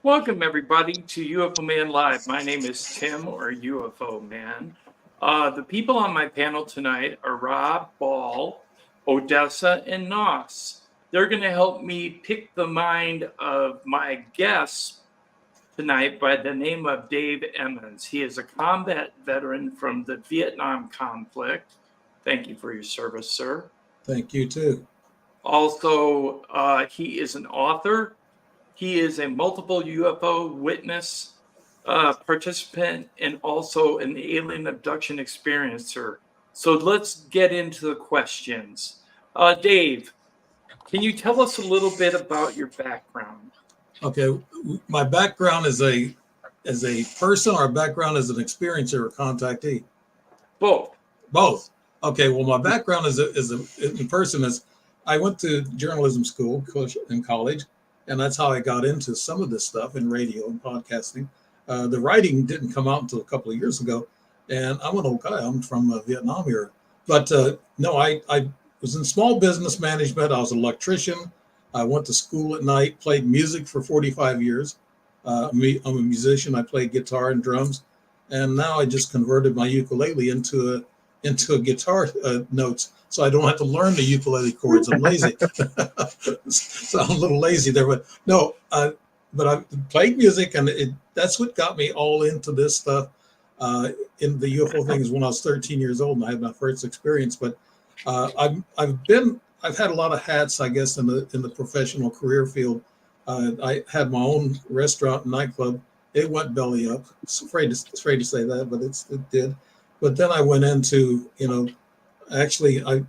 Welcome, everybody, to UFO Man Live. My name is Tim, or UFO Man. The people on my panel tonight are Rob, Ball, Odessa, and Nos. They're going to help me pick the mind of my guest tonight by the name of Dave Emmons. He is a combat veteran from the Vietnam conflict. Thank you for your service, sir. Thank you, too. Also, he is an author. He is a multiple UFO witness participant and also an alien abduction experiencer. So let's get into the questions. Dave, can you tell us a little bit about your background? Okay, my background as a person, or a background as an experiencer or contactee? Both. Both. Okay, well, my background as a person is I went to journalism school in college, and that's how I got into some of this stuff in radio and podcasting. The writing didn't come out until a couple of years ago, and I'm an old guy. I'm from Vietnam era. But no, I was in small business management. I was an electrician. I went to school at night, played music for 45 years. I'm a musician. I played guitar and drums. And now I just converted my ukulele into a guitar notes, so I don't have to learn the ukulele chords. I'm lazy. So I'm a little lazy there, but no, but I played music, and that's what got me all into this stuff. In the UFO things when I was 13 years old, and I had my first experience. But I've had a lot of hats, I guess, in the professional career field. I had my own restaurant and nightclub. It went belly up. It's afraid to say that, but it did. But then I went into, actually I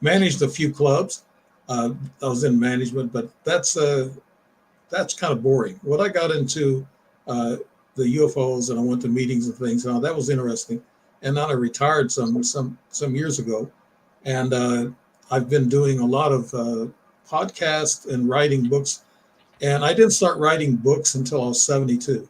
managed a few clubs. I was in management, but that's kind of boring. What I got into the UFOs, and I went to meetings and things. That was interesting. And then I retired some years ago, and I've been doing a lot of podcasts and writing books. And I didn't start writing books until I was 72.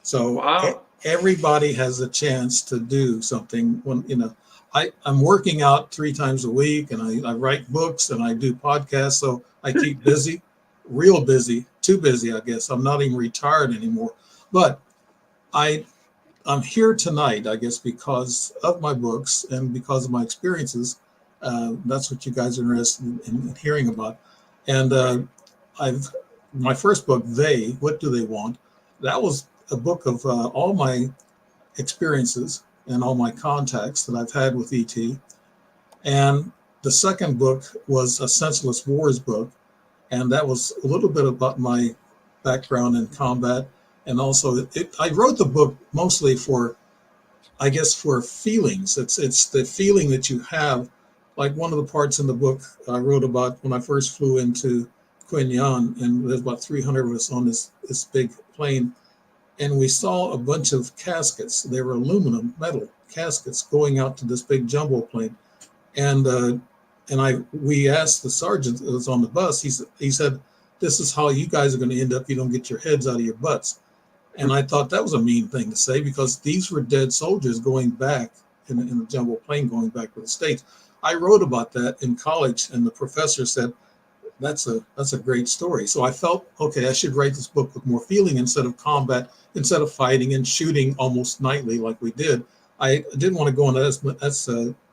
So wow. Everybody has a chance to do something. When I'm working out 3 times a week, and I write books and I do podcasts. So I keep busy, real busy, too busy, I guess. I'm not even retired anymore. But I'm here tonight, I guess, because of my books and because of my experiences. That's what you guys are interested in hearing about. And my first book, What Do They Want? That was a book of all my experiences and all my contacts that I've had with ET. And the second book was a Senseless Wars book. And that was a little bit about my background in combat. And also, I wrote the book mostly for feelings. It's the feeling that you have. Like one of the parts in the book I wrote about when I first flew into Quin Yan, and there's about 300 of us on this big plane, and we saw a bunch of caskets. They were aluminum metal caskets going out to this big jumbo plane, and we asked the sergeant that was on the bus. He said, "This is how you guys are going to end up. You don't get your heads out of your butts." And I thought that was a mean thing to say, because these were dead soldiers going back in the jumbo plane going back to the States. I wrote about that in college, and the professor said, that's a great story. So I felt, okay, I should write this book with more feeling instead of combat, instead of fighting and shooting almost nightly like we did. I didn't want to go on that's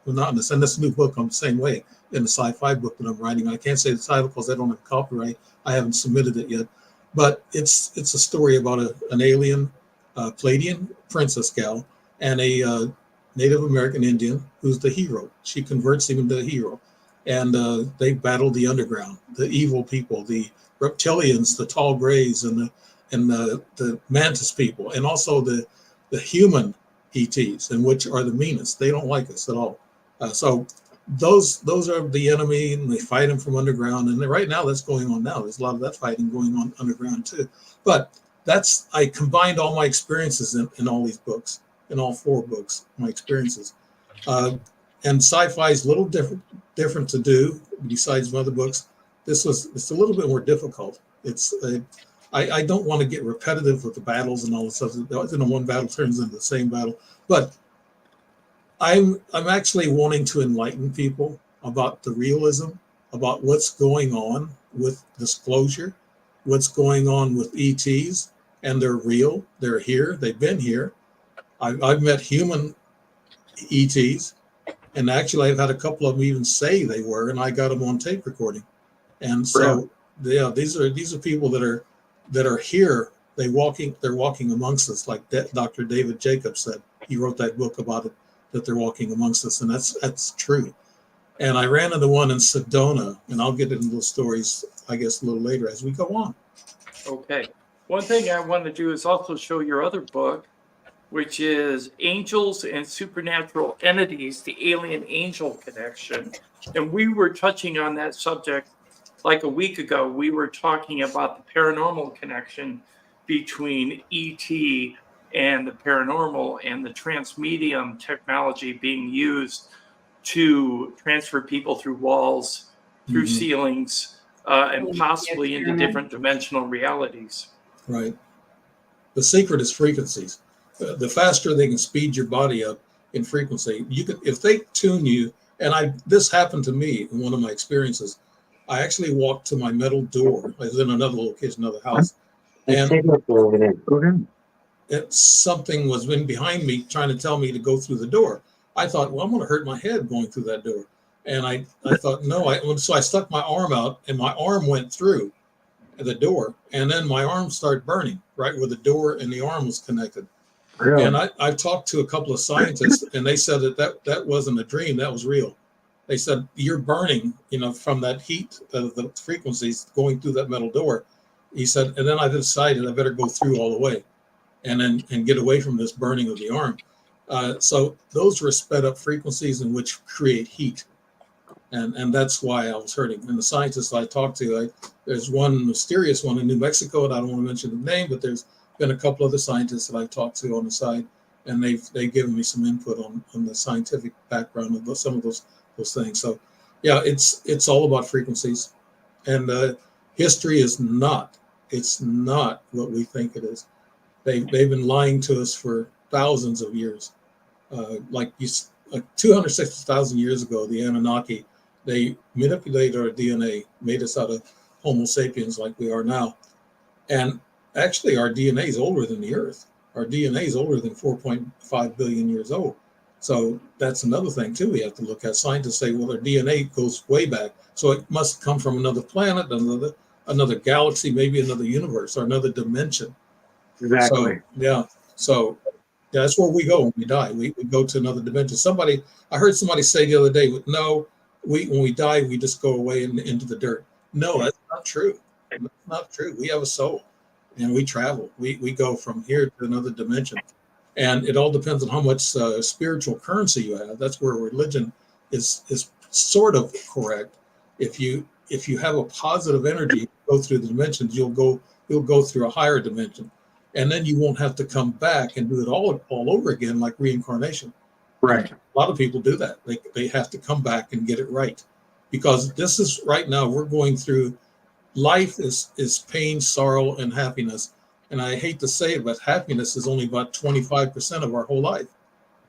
monotonous. And this new book, I'm the same way in the sci-fi book that I'm writing. I can't say the title because I don't have copyright. I haven't submitted it yet. But it's a story about an alien Palladian princess gal and a Native American Indian who's the hero. She converts him into a hero. And they battled the underground, the evil people, the reptilians, the tall grays, and the mantis people, and also the human ETs, and which are the meanest. They don't like us at all. So those are the enemy, and they fight them from underground. And right now, that's going on now. There's a lot of that fighting going on underground too. But I combined all my experiences in all these books, in all 4 books, my experiences. And sci-fi is a little different to do besides my other books. It's a little bit more difficult. I don't want to get repetitive with the battles and all this stuff. One battle turns into the same battle. But I'm actually wanting to enlighten people about the realism, about what's going on with disclosure, what's going on with ETs, and they're real. They're here. They've been here. I've met human ETs, and actually I've had a couple of them even say they were, and I got them on tape recording. And so, yeah, these are people that are here. They're walking amongst us, like Dr. David Jacobs said. He wrote that book about it, that they're walking amongst us, and that's true. And I ran into one in Sedona, and I'll get into those stories, I guess, a little later as we go on. Okay. One thing I want to do is also show your other book, which is Angels and Supernatural Entities, the Alien Angel Connection. And we were touching on that subject like a week ago. We were talking about the paranormal connection between ET and the paranormal, and the transmedium technology being used to transfer people through walls, through ceilings, and possibly into different dimensional realities. Right. The secret is frequencies. The faster they can speed your body up in frequency, if they tune you. And this happened to me in one of my experiences. I actually walked to my metal door. I was in another location, another house, and something was in behind me trying to tell me to go through the door. I thought, well, I'm going to hurt my head going through that door. And I thought, no. So I stuck my arm out, and my arm went through the door, and then my arm started burning right where the door and the arm was connected. Really? And I talked to a couple of scientists, and they said that wasn't a dream, that was real. They said, you're burning, from that heat of the frequencies going through that metal door. He said, and then I decided I better go through all the way and get away from this burning of the arm. So those were sped up frequencies in which create heat. And that's why I was hurting. And the scientists I talked to, there's one mysterious one in New Mexico, and I don't want to mention the name, but there's been a couple other scientists that I've talked to on the side, and they've given me some input on the scientific background of some of those things. So yeah, it's all about frequencies, and history is not what we think it is. They've been lying to us for thousands of years. Like 260,000 years ago, the Anunnaki, they manipulated our DNA, made us out of Homo sapiens like we are now. And actually, our DNA is older than the Earth. Our DNA is older than 4.5 billion years old. So that's another thing, too, we have to look at. Scientists say, well, our DNA goes way back. So it must come from another planet, another galaxy, maybe another universe or another dimension. Exactly. So that's where we go when we die. We go to another dimension. I heard somebody say the other day, no, when we die, we just go away into the dirt. No, that's not true. That's not true. We have a soul, and we travel. We go from here to another dimension. And it all depends on how much spiritual currency you have. That's where religion is sort of correct. If you have a positive energy, go through the dimensions, you'll go through a higher dimension. And then you won't have to come back and do it all over again, like reincarnation. Right. A lot of people do that. They have to come back and get it right, because this is right now we're going through. Life is pain, sorrow, and happiness. And I hate to say it, but happiness is only about 25% of our whole life.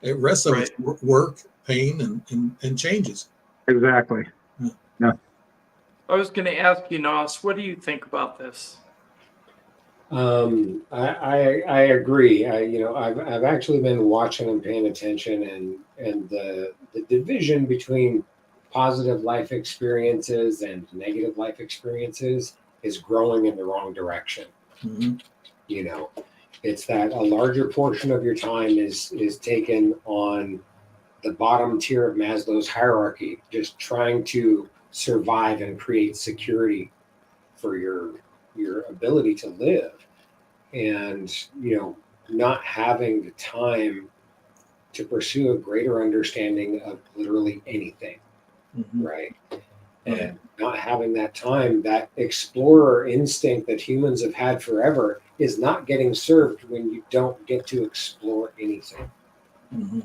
The rest of it's work, pain, and changes. Exactly. Yeah. I was going to ask you, Nos, what do you think about this? I agree. I've actually been watching and paying attention, and the division between positive life experiences and negative life experiences is growing in the wrong direction. Mm-hmm. It's that a larger portion of your time is taken on the bottom tier of Maslow's hierarchy, just trying to survive and create security for your ability to live, and not having the time to pursue a greater understanding of literally anything. Mm-hmm. Right. And not having that time, that explorer instinct that humans have had forever is not getting served when you don't get to explore anything. Mm-hmm.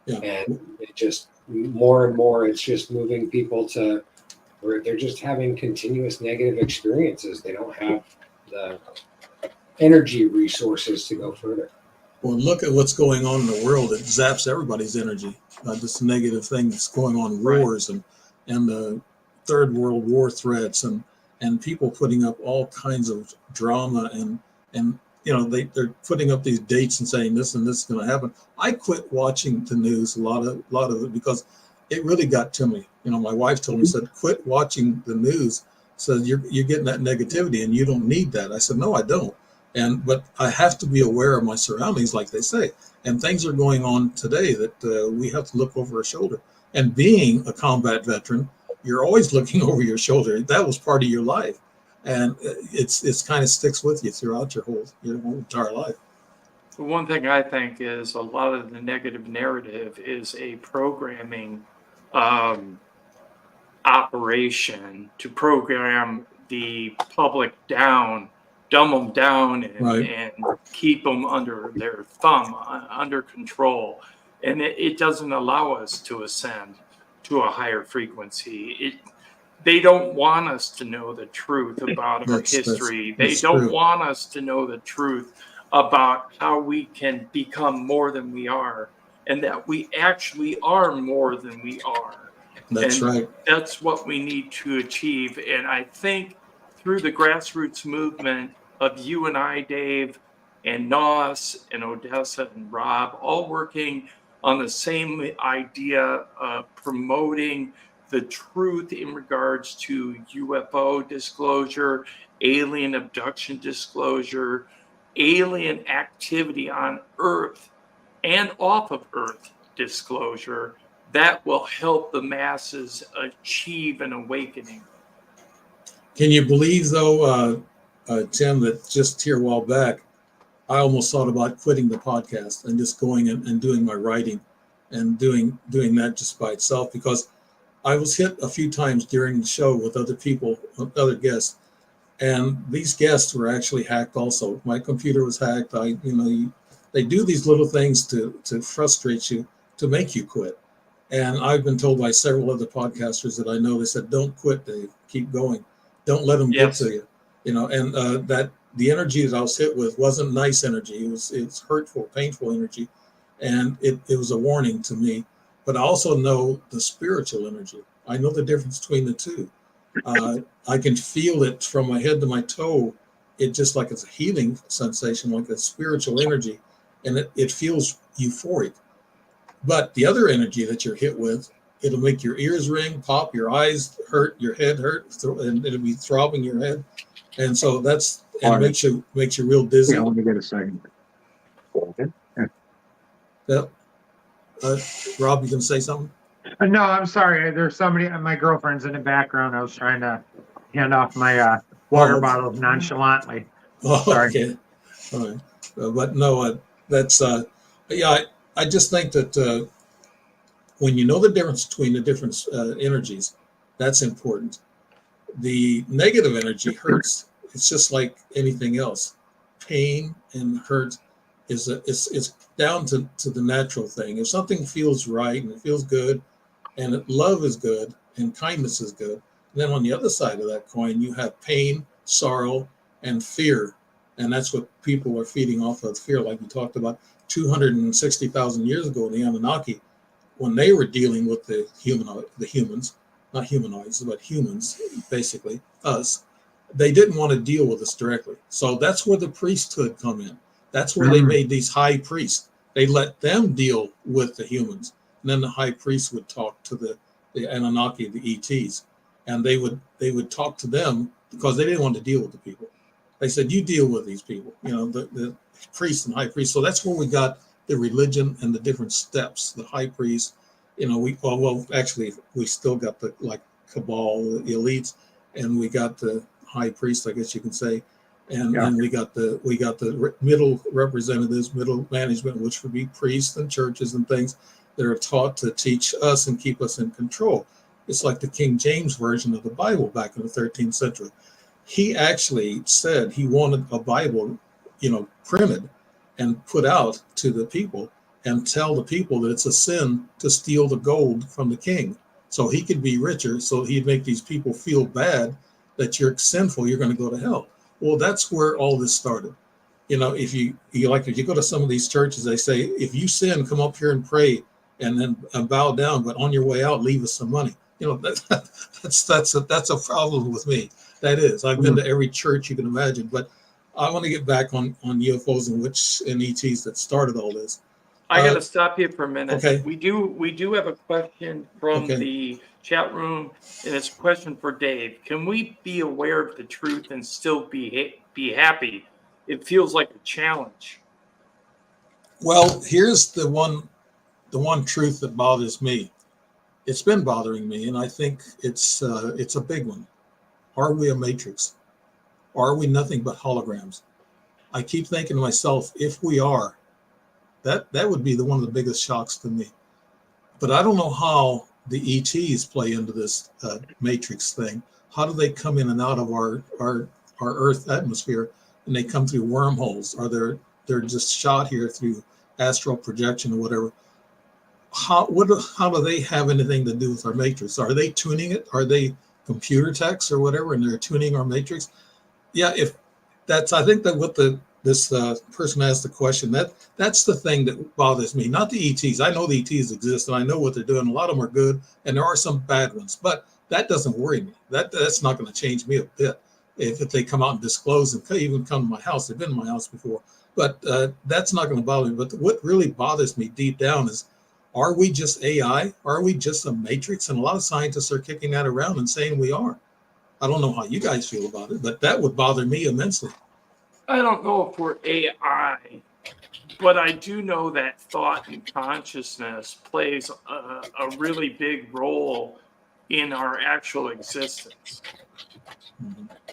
Yeah. And it just more and more, it's just moving people to where they're just having continuous negative experiences. They don't have the energy resources to go further. Well, look at what's going on in the world. It zaps everybody's energy. This negative thing that's going on, wars and the Third World War threats and and people putting up all kinds of drama and they're putting up these dates and saying this and this is going to happen. I quit watching the news, a lot of it, because it really got to me. My wife told me, said, quit watching the news. Said you're getting that negativity and you don't need that. I said, no, I don't. But I have to be aware of my surroundings, like they say. And things are going on today that we have to look over our shoulder. And being a combat veteran, you're always looking over your shoulder. That was part of your life. And it's kind of sticks with you throughout your whole entire life. One thing I think is a lot of the negative narrative is a programming operation to program the public down, dumb them down, and keep them under their thumb, under control. And it doesn't allow us to ascend to a higher frequency. They don't want us to know the truth about our history. They don't want us to know the truth about how we can become more than we are, and that we actually are more than we are. That's right. That's what we need to achieve. And I think through the grassroots movement of you and I, Dave, and Nos and Odessa and Rob, all working on the same idea of promoting the truth in regards to UFO disclosure, alien abduction disclosure, alien activity on Earth and off of Earth disclosure, that will help the masses achieve an awakening. Can you believe, though, Tim, that just here a while back, I almost thought about quitting the podcast and just going and doing my writing and doing that just by itself, because I was hit a few times during the show with other people, other guests, and these guests were actually hacked also. My computer was hacked. They do these little things to frustrate you, to make you quit. And I've been told by several other podcasters that I know, they said, don't quit, Dave, keep going. Don't let them get to you. And that the energy that I was hit with wasn't nice energy. It's hurtful, painful energy. And it was a warning to me. But I also know the spiritual energy. I know the difference between the two. I can feel it from my head to my toe. It just like it's a healing sensation, like a spiritual energy. And it feels euphoric. But the other energy that you're hit with, it'll make your ears ring, pop, your eyes hurt, your head hurt, and it'll be throbbing your head. And so makes you real dizzy. Yeah, let me get a second. Okay. Yeah. Rob, you can say something? No, I'm sorry. There's somebody, my girlfriend's in the background. I was trying to hand off my water bottle nonchalantly. Oh, Sorry. okay. All right. But no, that's, I just think that when you know the difference between the different energies, that's important. The negative energy hurts. It's just like anything else. Pain and hurt is down to the natural thing. If something feels right and it feels good, and love is good and kindness is good, then on the other side of that coin, you have pain, sorrow, and fear. And that's what people are feeding off of, fear, like we talked about 260,000 years ago in the Anunnaki, when they were dealing with the humans, not humanoids, but humans, basically, us. They didn't want to deal with us directly. So that's where the priesthood come in. That's where they made these high priests. They let them deal with the humans. And then the high priest would talk to the Anunnaki, the ETs. And they would talk to them because they didn't want to deal with the people. They said, you deal with these people, the priest and high priest. So that's where we got the religion and the different steps. The high priest, actually, we still got the cabal, the elites, and we got the high priest, I guess you can say. And then we got the middle representatives, middle management, which would be priests and churches and things that are taught to teach us and keep us in control. It's like the King James version of the Bible back in the 13th century. He actually said he wanted a Bible, printed and put out to the people and tell the people that it's a sin to steal the gold from the king. So he could be richer. So he'd make these people feel bad that you're sinful, you're going to go to hell. Well, that's where all this started. If you go to some of these churches, they say, if you sin, come up here and pray and then bow down, but on your way out, leave us some money. That's a problem with me. That is. I've been to every church you can imagine, but I want to get back on UFOs and ETs that started all this. I got to stop you for a minute. Okay. We do have a question from Okay. the chat room, and it's a question for Dave. Can we be aware of the truth and still be happy? It feels like a challenge. Well, here's the one truth that bothers me. It's been bothering me, and I think it's a big one. Are we a matrix? Are we nothing but holograms? I keep thinking to myself, if we are, that would be one of the biggest shocks to me. But I don't know how the ETs play into this matrix thing. How do they come in and out of our Earth atmosphere, and they come through wormholes? Are they're just shot here through astral projection or whatever? How do they have anything to do with our matrix? Are they tuning it? Are they computer techs or whatever, and they're tuning our matrix? Yeah, if that's, I think that what this person asked the question, that's the thing that bothers me, not the ETs. I know the ETs exist, and I know what they're doing. A lot of them are good, and there are some bad ones, but that doesn't worry me. That's not going to change me a bit if they come out and disclose and even come to my house. They've been in my house before, but that's not going to bother me. But what really bothers me deep down is, are we just AI? Are we just a matrix? And a lot of scientists are kicking that around and saying we are. I don't know how you guys feel about it, but that would bother me immensely. I don't know if we're AI, but I do know that thought and consciousness plays a really big role in our actual existence.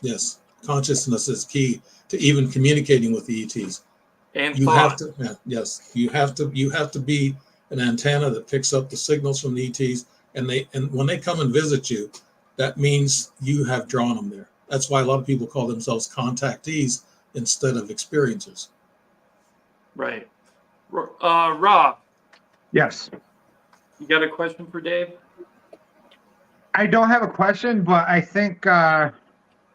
Yes, consciousness is key to even communicating with the ETs. And You thought. have to, yeah, yes, you have to be an antenna that picks up the signals from the ETs, and when they come and visit you, that means you have drawn them there. That's why a lot of people call themselves contactees instead of experiencers. Right. Rob, Yes. you got a question for Dave? I don't have a question, but I think, the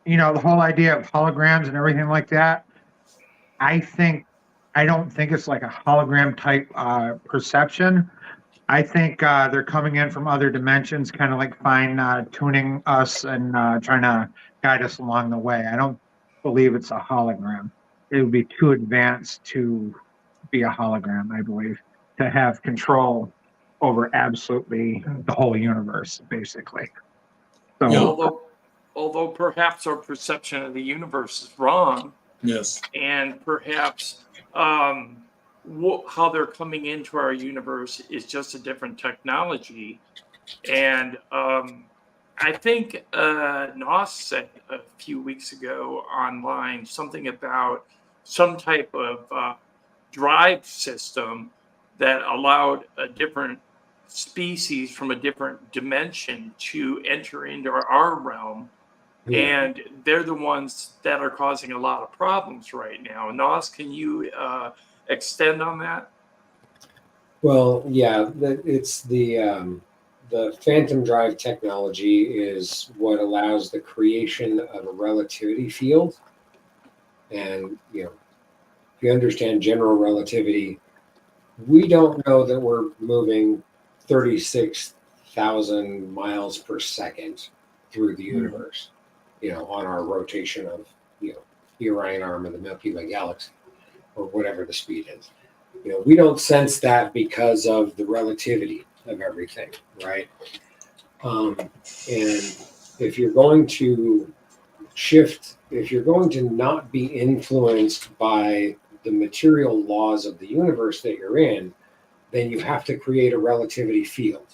whole idea of holograms and everything like that, I don't think it's like a hologram type perception. I think they're coming in from other dimensions, kind of like fine tuning us and trying to guide us along the way. I don't believe it's a hologram. It would be too advanced to be a hologram, I believe, to have control over absolutely the whole universe, basically. So, Yeah. Although perhaps our perception of the universe is wrong, Yes. and perhaps how they're coming into our universe is just a different technology. And I think Nos said a few weeks ago online something about some type of drive system that allowed a different species from a different dimension to enter into our realm. Yeah. And they're the ones that are causing a lot of problems right now. Nos, can you extend on that? Well, yeah, it's the phantom drive technology is what allows the creation of a relativity field. And if you understand general relativity, we don't know that we're moving 36,000 miles per second through the universe, on our rotation of, the Orion arm of the Milky Way galaxy, or whatever the speed is. We don't sense that because of the relativity of everything, right? And if you're going to if you're going to not be influenced by the material laws of the universe that you're in, then you have to create a relativity field.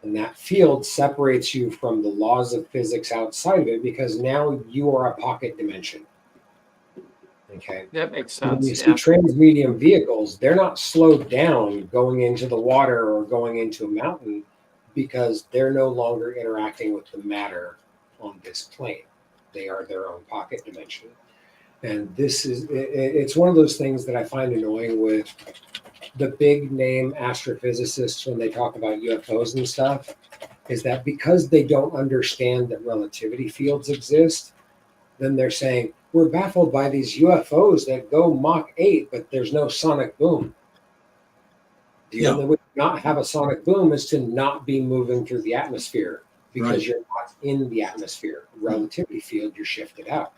And that field separates you from the laws of physics outside of it, because now you are a pocket dimension. Okay. That makes When sense. you see transmedium vehicles, they're not slowed down going into the water or going into a mountain, because they're no longer interacting with the matter on this plane. They are their own pocket dimension. And it's one of those things that I find annoying with the big name astrophysicists when they talk about UFOs and stuff, is that because they don't understand that relativity fields exist, then they're saying, we're baffled by these UFOs that go Mach 8, but there's no sonic boom. The only way to not have a sonic boom is to not be moving through the atmosphere because Right. you're not in the atmosphere. Relativity field, you're shifted out.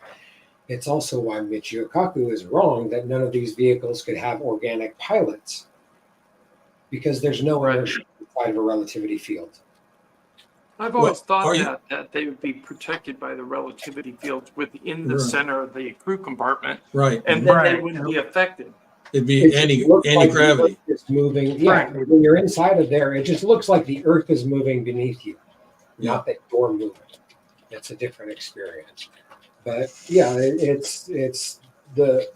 It's also why Michio Kaku is wrong that none of these vehicles could have organic pilots, because there's no Right. inertia inside of a relativity field. I've always Well, thought are you- that they would be protected by the relativity fields within the Right. center of the crew compartment, Right. and then they Right. wouldn't be affected. It'd be It just looks like anti-gravity. the Earth is moving. Yeah, Right. when you're inside of there, it just looks like the Earth is moving beneath you, Yeah. not that you're moving. It's a different experience. But yeah, it's the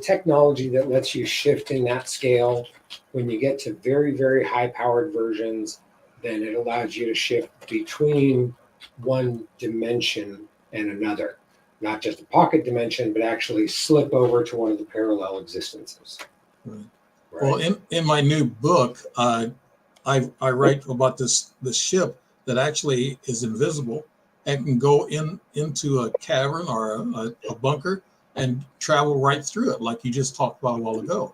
technology that lets you shift in that scale. When you get to very, very high powered versions, then it allows you to shift between one dimension and another, not just a pocket dimension, but actually slip over to one of the parallel existences. Right. Right? Well, in my new book, I write about this ship that actually is invisible and can go into a cavern or a bunker and travel right through it, like you just talked about a while ago.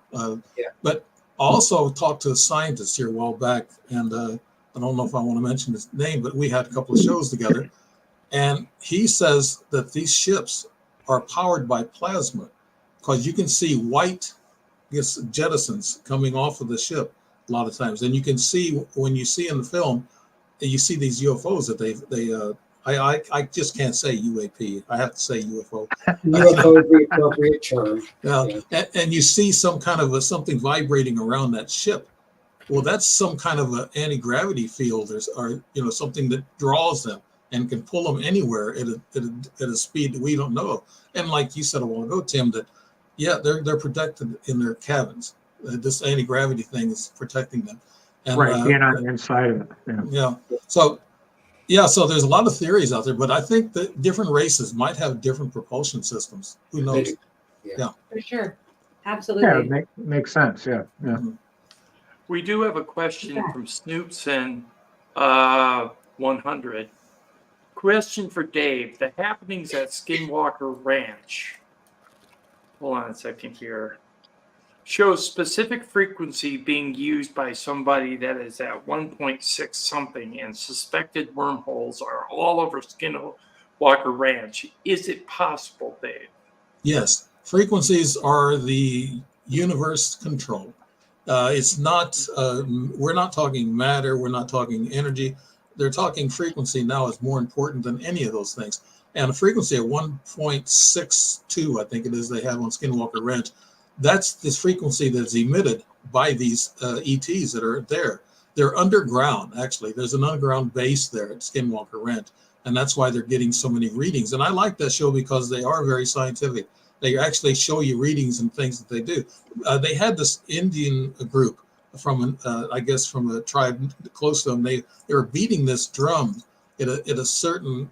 Yeah. But I also talked to a scientist here a while back, and I don't know if I want to mention his name, but we had a couple of shows together, and he says that these ships are powered by plasma, because you can see white, I guess, jettisons coming off of the ship a lot of times, and you can see when you see in the film, you see these UFOs that I just can't say UAP. I have to say UFO. UFO is the appropriate term. Yeah. And you see some kind of something vibrating around that ship. Well, that's some kind of an anti-gravity field, or something that draws them and can pull them anywhere at a speed that we don't know of. And like you said a while ago, Tim, that they're protected in their cabins. This anti-gravity thing is protecting them. And, Right, being on the inside of it. Yeah. So there's a lot of theories out there, but I think that different races might have different propulsion systems. Who knows? For sure. Yeah, Absolutely. makes sense. Yeah. We do have a question from Snoopson 100. Question for Dave. The happenings at Skinwalker Ranch, hold on a second here, shows specific frequency being used by somebody that is at 1.6 something, and suspected wormholes are all over Skinwalker Ranch. Is it possible, Dave? Yes, frequencies are the universe control. It's not, we're not talking matter, we're not talking energy. They're talking frequency now is more important than any of those things. And a frequency at 1.62, I think it is, they have on Skinwalker Ranch. That's this frequency that's emitted by these ETs that are there. They're underground, actually. There's an underground base there at Skinwalker Ranch. And that's why they're getting so many readings. And I like that show because they are very scientific. They actually show you readings and things that they do. They had this Indian group from, I guess, from a tribe close to them. They were beating this drum at a certain,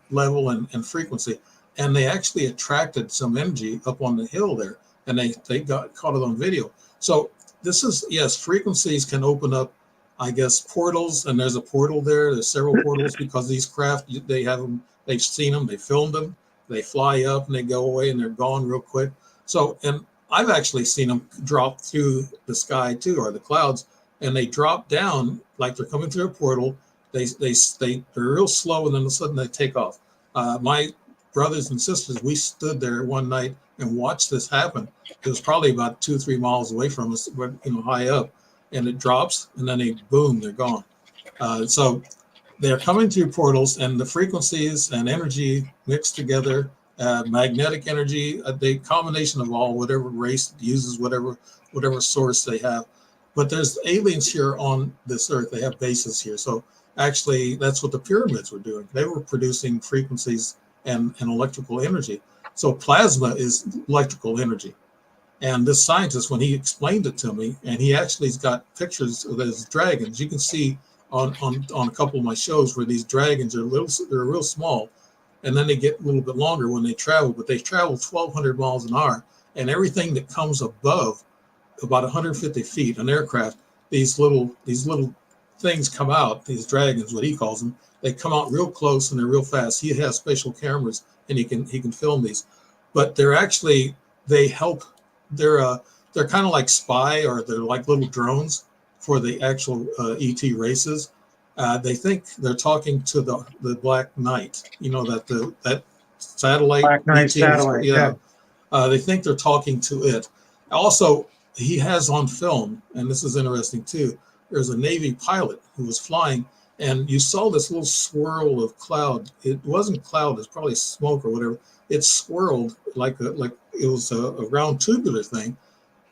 level and frequency. And they actually attracted some energy up on the hill there. And they got caught it on video. So this is, yes, frequencies can open up, I guess, portals. And there's a portal there. There's several portals because these craft, they have them, they've seen them, they filmed them. They fly up and they go away and they're gone real quick. So, and I've actually seen them drop through the sky too, or the clouds, and they drop down like they're coming through a portal. They're real slow, and then all of a sudden they take off. My brothers and sisters, we stood there one night and watched this happen. It was probably about 2-3 miles away from us, but high up, and it drops, and then they're gone. So they're coming through portals, and the frequencies and energy mixed together, magnetic energy, the combination of all, whatever race uses, whatever source they have. But there's aliens here on this earth. They have bases here. So actually, that's what the pyramids were doing. They were producing frequencies and electrical energy. So plasma is electrical energy. And this scientist, when he explained it to me, and he actually has got pictures of those dragons, you can see on a couple of my shows where these dragons they're real small, and then they get a little bit longer when they travel, but they travel 1,200 miles an hour, and everything that comes above about 150 feet, an aircraft, these little things come out, these dragons, what he calls them, they come out real close and they're real fast. He has special cameras and he can film these, but they're actually, they help, they're kind of like spy, or they're like little drones for the actual ET races. They think they're talking to the Black Knight. You know, that satellite. Black Knight satellite. Yeah. They think they're talking to it. Also, he has on film, and this is interesting too. There's a Navy pilot who was flying, and you saw this little swirl of cloud. It wasn't cloud; it's probably smoke or whatever. It swirled like it was a round tubular thing,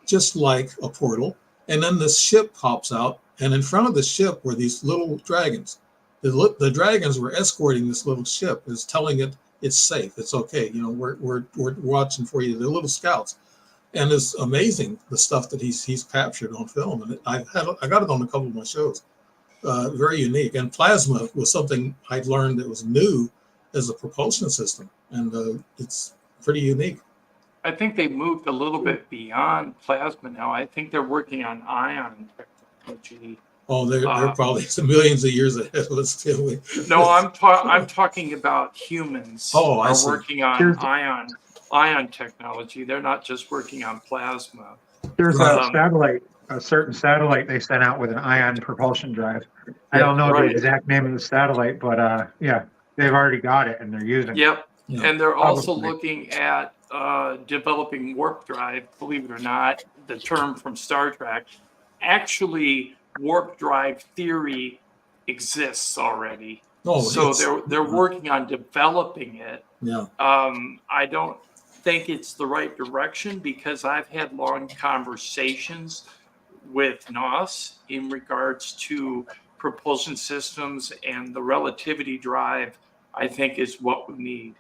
just like a portal. And then this ship pops out, and in front of the ship were these little dragons. The dragons were escorting this little ship, is telling it it's safe, it's okay. You know, we're watching for you. They're little scouts, and it's amazing the stuff that he's captured on film. And I got it on a couple of my shows. Very unique. And plasma was something I'd learned that was new as a propulsion system, and it's pretty unique. I think they moved a little bit beyond plasma now. I think they're working on ion technology. Oh, they're probably some millions of years ahead of us too. No, I'm talking about humans. Oh, I are see. working on ion technology. They're not just working on plasma. There's Right. a satellite, a certain satellite they sent out with an ion propulsion drive. I don't know Right. the exact name of the satellite, but yeah, they've already got it and they're using it. Yep. Yeah. And they're also Probably. looking at developing warp drive. Believe it or not, the term from Star Trek. Actually, warp drive theory exists already. Oh, So it's- they're working on developing it. yeah. I don't think it's the right direction because I've had long conversations with NOS in regards to propulsion systems, and the relativity drive, I think, is what we need.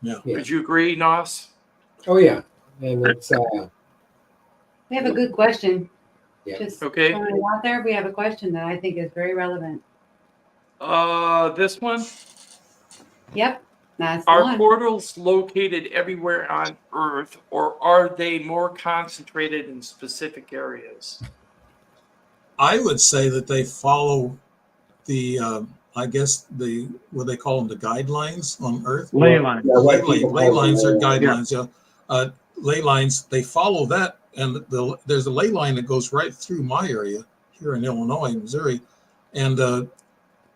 Yeah. Would you agree, NOS? Oh, yeah. And it's, We have a good question. Yeah. Just Okay. throwing it out there, we have a question that I think is very relevant. This one. Yep, that's the Are one. portals located everywhere on Earth, or are they more concentrated in specific areas? I would say that they follow the, I guess what they call them, the guidelines on Earth. Ley line. yeah, what people Ley call lines the are ley line. guidelines. Yeah. Ley lines, they follow that, and there's a ley line that goes right through my area here in Illinois, Missouri, and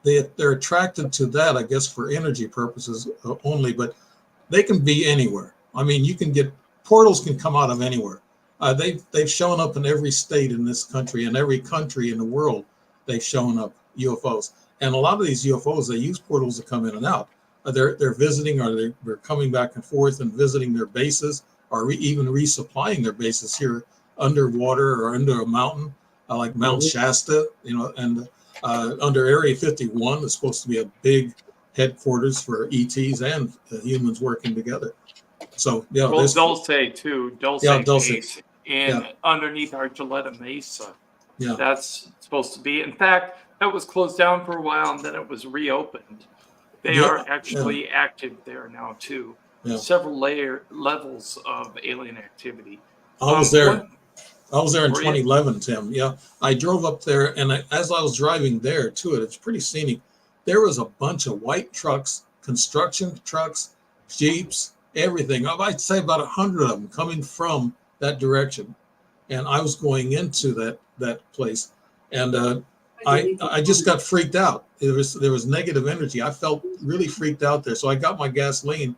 they're attracted to that, I guess, for energy purposes only, but they can be anywhere. I mean, portals can come out of anywhere. They've shown up in every state in this country, and every country in the world. They've shown up UFOs, and a lot of these UFOs, they use portals to come in and out. They're visiting, or they're coming back and forth and visiting their bases, or even resupplying their bases here underwater or under a mountain, like Mount Shasta, and under Area 51 is supposed to be a big headquarters for ETs and humans working together. So yeah, Well, Dulce too. Dulce Dulce. Base, and underneath Archuleta Mesa. Yeah. That's supposed to be. In fact, that was closed down for a while, and then it was reopened. They Yeah, are actually active there now too. Yeah. Several levels of alien activity. I was there. One- I was there in Were you? 2011, Tim. Yeah, I drove up there, and as I was driving there to it, it's pretty scenic. There was a bunch of white trucks, construction trucks, Jeeps, everything. I'd say about 100 of them coming from that direction, and I was going into that place, and I just got freaked out. There was negative energy. I felt really freaked out there, so I got my gasoline,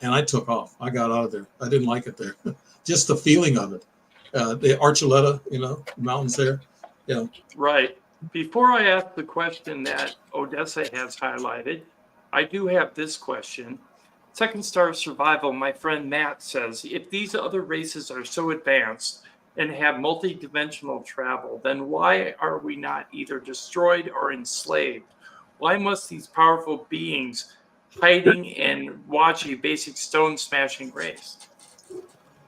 and I took off. I got out of there. I didn't like it there, just the feeling of it. The Archuleta, mountains there. Yeah. Right. Before I ask the question that Odessa has highlighted, I do have this question. Second Star Survival, my friend Matt says, if these other races are so advanced and have multi-dimensional travel, then why are we not either destroyed or enslaved? Why must these powerful beings hiding and watch a basic stone smashing race?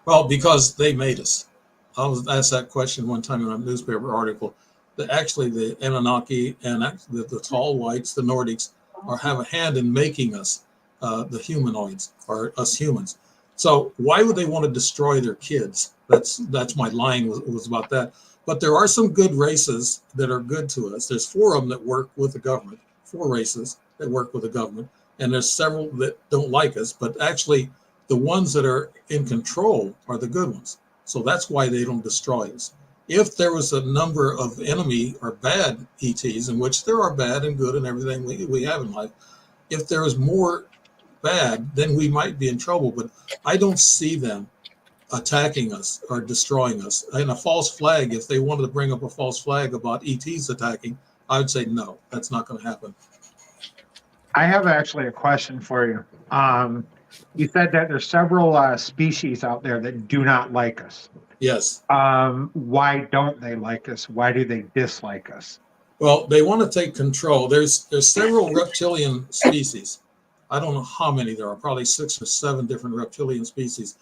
Well, because they made us. I was asked that question one time in a newspaper article. That actually the Anunnaki and the tall whites, the Nordics, have a hand in making us the humanoids, or us humans. So why would they want to destroy their kids? That's my line was about that. But there are some good races that are good to us. There's 4 of them that work with the government, 4 races that work with the government, and there's several that don't like us. But actually, the ones that are in control are the good ones. So that's why they don't destroy us. if there was a number of enemy or bad ETs, in which there are bad and good and everything we have in life, if there was more bad, then we might be in trouble. But I don't see them attacking us or destroying us. And a false flag, if they wanted to bring up a false flag about ETs attacking, I would say no, that's not going to happen. I have actually a question for you. You said that there's several species out there that do not like us. Yes. Why don't they like us? Why do they dislike us? Well, they want to take control. There's several reptilian species. I don't know how many there are, probably 6 or 7 different reptilian species.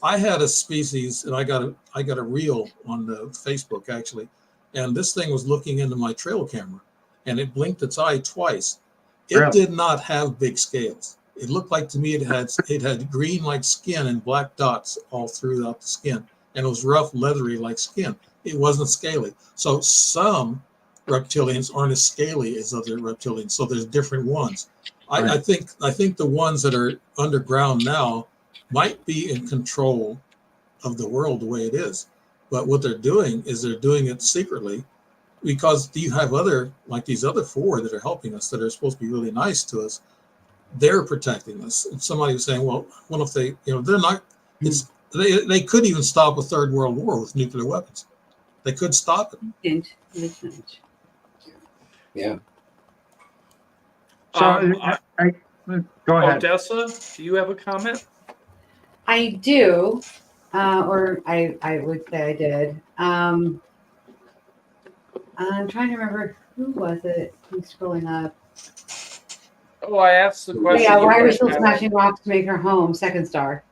I had a species, and I got a reel on the Facebook actually, and this thing was looking into my trail camera, and it blinked its eye twice. It Really? did not have big scales. It looked like to me it had green like skin and black dots all throughout the skin, and it was rough, leathery like skin. It wasn't scaly. So some reptilians aren't as scaly as other reptilians. So there's different ones. Right. I think the ones that are underground now might be in control of the world the way it is. But what they're doing is they're doing it secretly, because you have other, like these other 4 that are helping us that are supposed to be really nice to us. They're protecting us. And somebody was saying, well, what if they, they're not, they could even stop a 3rd World War with nuclear weapons. They could stop it. Yeah. So I go ahead. Odessa, do you have a comment? I do, or I would say I did. I'm trying to remember, who was it? I'm scrolling up. Oh, I asked the question. Yeah, why are we still smashing rocks to make her home? Second Star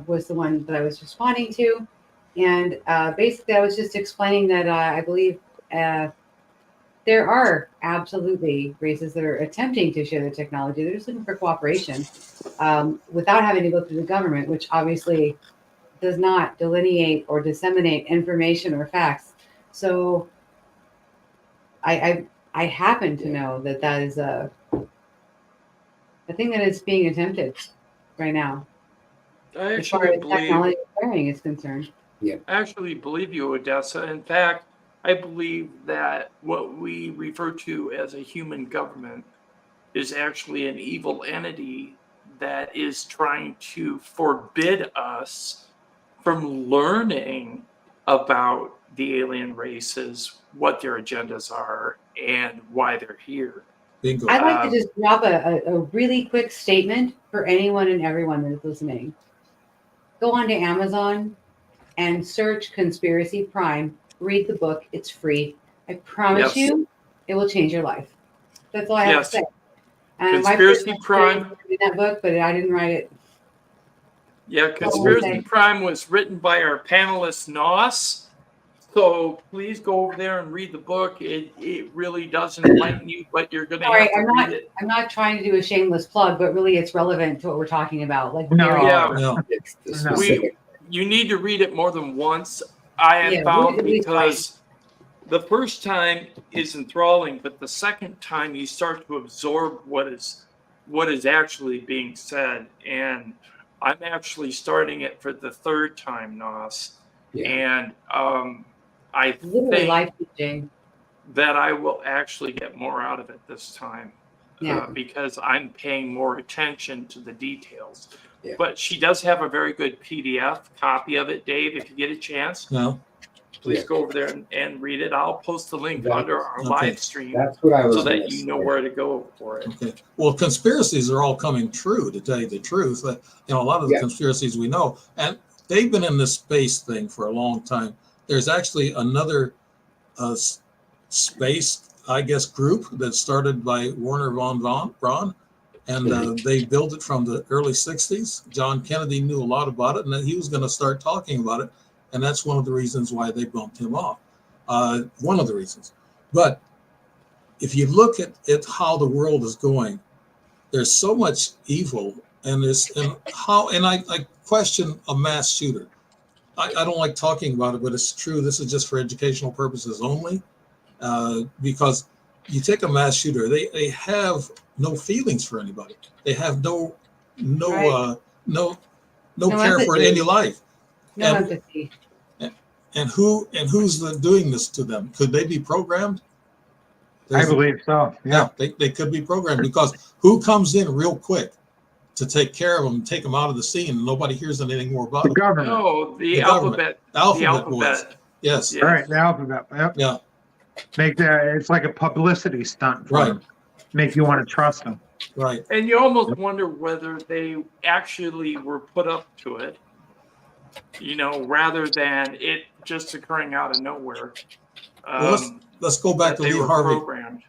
was the one that I was responding to. And basically, I was just explaining that I believe there are absolutely races that are attempting to share the technology. They're just looking for cooperation without having to go through the government, which obviously does not delineate or disseminate information or facts. So I happen to know that is a thing that is being attempted right now. I As far actually as believe technology sharing is concerned. I actually believe you, Odessa. In fact, I believe that what we refer to as a human government is actually an evil entity that is trying to forbid us from learning about the alien races, what their agendas are, and why they're here. Bingo. I'd like to just drop a really quick statement for anyone and everyone that is listening. Go on to Amazon and search Conspiracy Prime. Read the book. It's free. I promise you, it will change your life. That's all I have to say. Conspiracy Prime. Read that book, but I didn't write it. Yeah, Conspiracy Prime was written by our panelist Nos. So please go over there and read the book. It really does enlighten you, but you're going to have to read it. I'm not trying to do a shameless plug, but really it's relevant to what we're talking about. Like, you need to read it more than once. I have found, because the first time is enthralling, but the second time you start to absorb what is actually being said. And I'm actually starting it for the 3rd time, Nos. Yeah. And I think that I will actually get more out of it this time, because I'm paying more attention to the details. Yeah. But she does have a very good PDF copy of it, Dave. If you get a chance, please go over there and read it. I'll post the link under our live stream. That's what I was so that you know where to go for it. Okay. Well, conspiracies are all coming true, to tell you the truth. A lot of the conspiracies we know, and they've been in this space thing for a long time. There's actually another space, I guess, group that started by Werner von Braun. And they built it from the early 60s. John Kennedy knew a lot about it, and then he was going to start talking about it. And that's one of the reasons why they bumped him off. One of the reasons. But if you look at how the world is going, there's so much evil, and I question a mass shooter. I don't like talking about it, but it's true. This is just for educational purposes only, because you take a mass shooter, they have no feelings for anybody. They have no care for any life. No empathy. And who's doing this to them? Could they be programmed? I believe so. Yeah. They could be programmed, because who comes in real quick to take care of them, take them out of the scene, and nobody hears anything more about The them? government. No, the The government. alphabet. The alphabet The alphabet. boys. Yes. Yeah. Right. The alphabet. Yep. Yeah. It's like a publicity stunt for Right. them. Make you want to trust them. Right. And you almost wonder whether they actually were put up to it, rather than it just occurring out of nowhere. Well, let's go back that to they Lee were Harvey. programmed.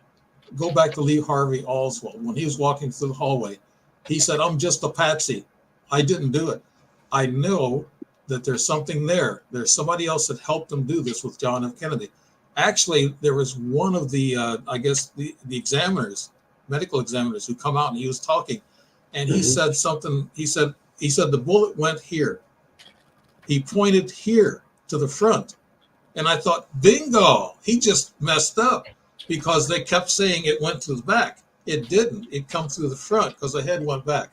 Go back to Lee Harvey Oswald. When he was walking through the hallway, he said, "I'm just a patsy. I didn't do it. I know that there's something there. There's somebody else that helped him do this with John F. Kennedy." Actually, there was one of the, I guess, the examiners, medical examiners, who come out, and he was talking, and he said something. He said the bullet went here. He pointed here to the front. And I thought, bingo, he just messed up, because they kept saying it went to the back. It didn't. It come through the front, because the head went back.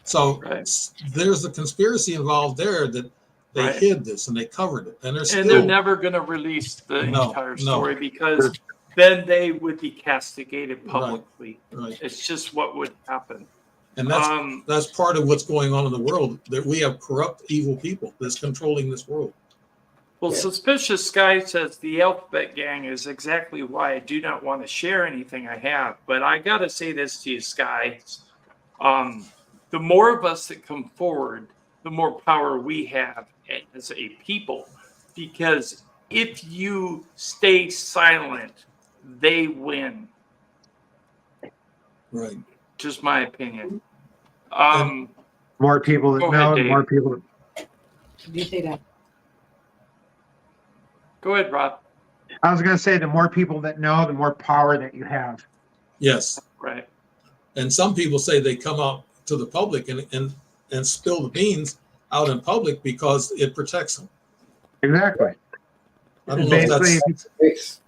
So Right. there's a conspiracy involved there, that they Right. hid this and they covered it. And They're never going to release the No, entire no. story, because then they would be castigated publicly. right. It's just what would happen. And that's part of what's going on in the world, that we have corrupt, evil people that's controlling this world. Well, Yeah. Suspicious Sky says the Alphabet Gang is exactly why I do not want to share anything I have. But I got to say this to you, Sky. The more of us that come forward, the more power we have as a people. Because if you stay silent, they win. Right. Just my opinion. More people that Go know, ahead, the more Dave. people. Did you say that? Go ahead, Rob. I was going to say, the more people that know, the more power that you have. Yes. Right. And some people say they come out to the public and spill the beans out in public because it protects them. Exactly. I don't know if Basically, that's,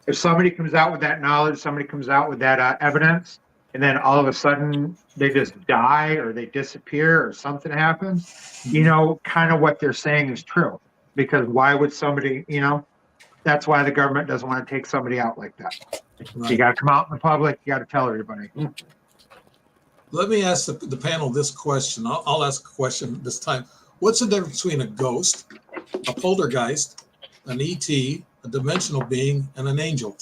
if somebody comes out with that knowledge, somebody comes out with that evidence, and then all of a sudden they just die or they disappear or something happens, kind of what they're saying is true. Because why would somebody, that's why the government doesn't want to take somebody out like that. right. You got to come out in the public. You got to tell everybody. Let me ask the panel this question. I'll ask a question this time. What's the difference between a ghost, a poltergeist, an ET, a dimensional being, and an angel?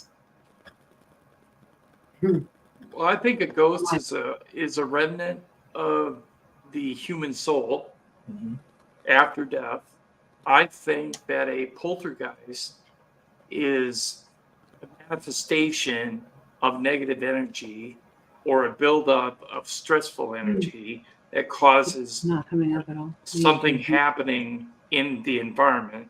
Well, I think a ghost is a remnant of the human soul after death. I think that a poltergeist is a manifestation of negative energy or a buildup of stressful energy that causes Not coming up at all. something happening in the environment.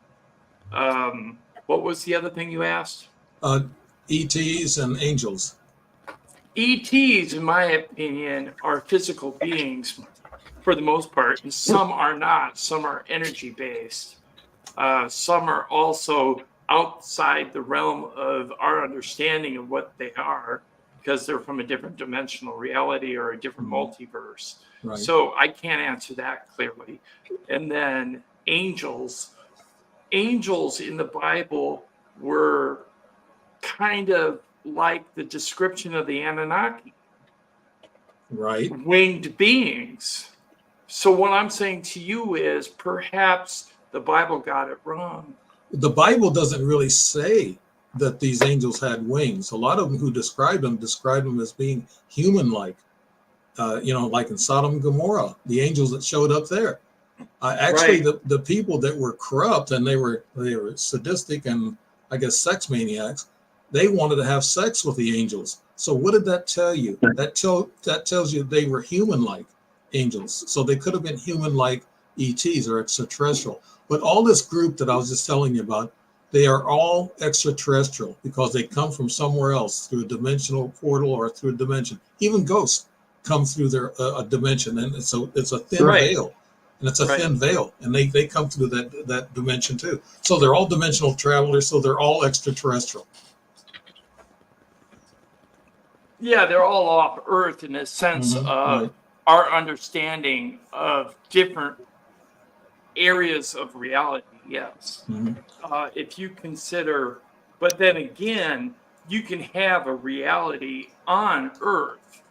What was the other thing you asked? ETs and angels. ETs, in my opinion, are physical beings for the most part, and some are not. Some are energy based. Some are also outside the realm of our understanding of what they are, because they're from a different dimensional reality or a different multiverse. Right. So I can't answer that clearly. And then angels in the Bible were kind of like the description of the Anunnaki, Right. winged beings. So what I'm saying to you is perhaps the Bible got it wrong. The Bible doesn't really say that these angels had wings. A lot of them who describe them as being human-like. Like in Sodom and Gomorrah, the angels that showed up there. Actually, Right. the people that were corrupt and they were sadistic and I guess sex maniacs, they wanted to have sex with the angels. So what did that tell you? That tells you they were human-like angels. So they could have been human-like ETs or extraterrestrial. But all this group that I was just telling you about, they are all extraterrestrial because they come from somewhere else through a dimensional portal or through a dimension. Even ghosts come through a dimension, and it's a thin Right. veil, and it's a Right. thin veil, and they come through that dimension too. So they're all dimensional travelers. So they're all extraterrestrial. Yeah, they're all off Earth in a sense of Right. our understanding of different areas of reality, yes. Mhm. If you consider, but then again, you can have a reality on Earth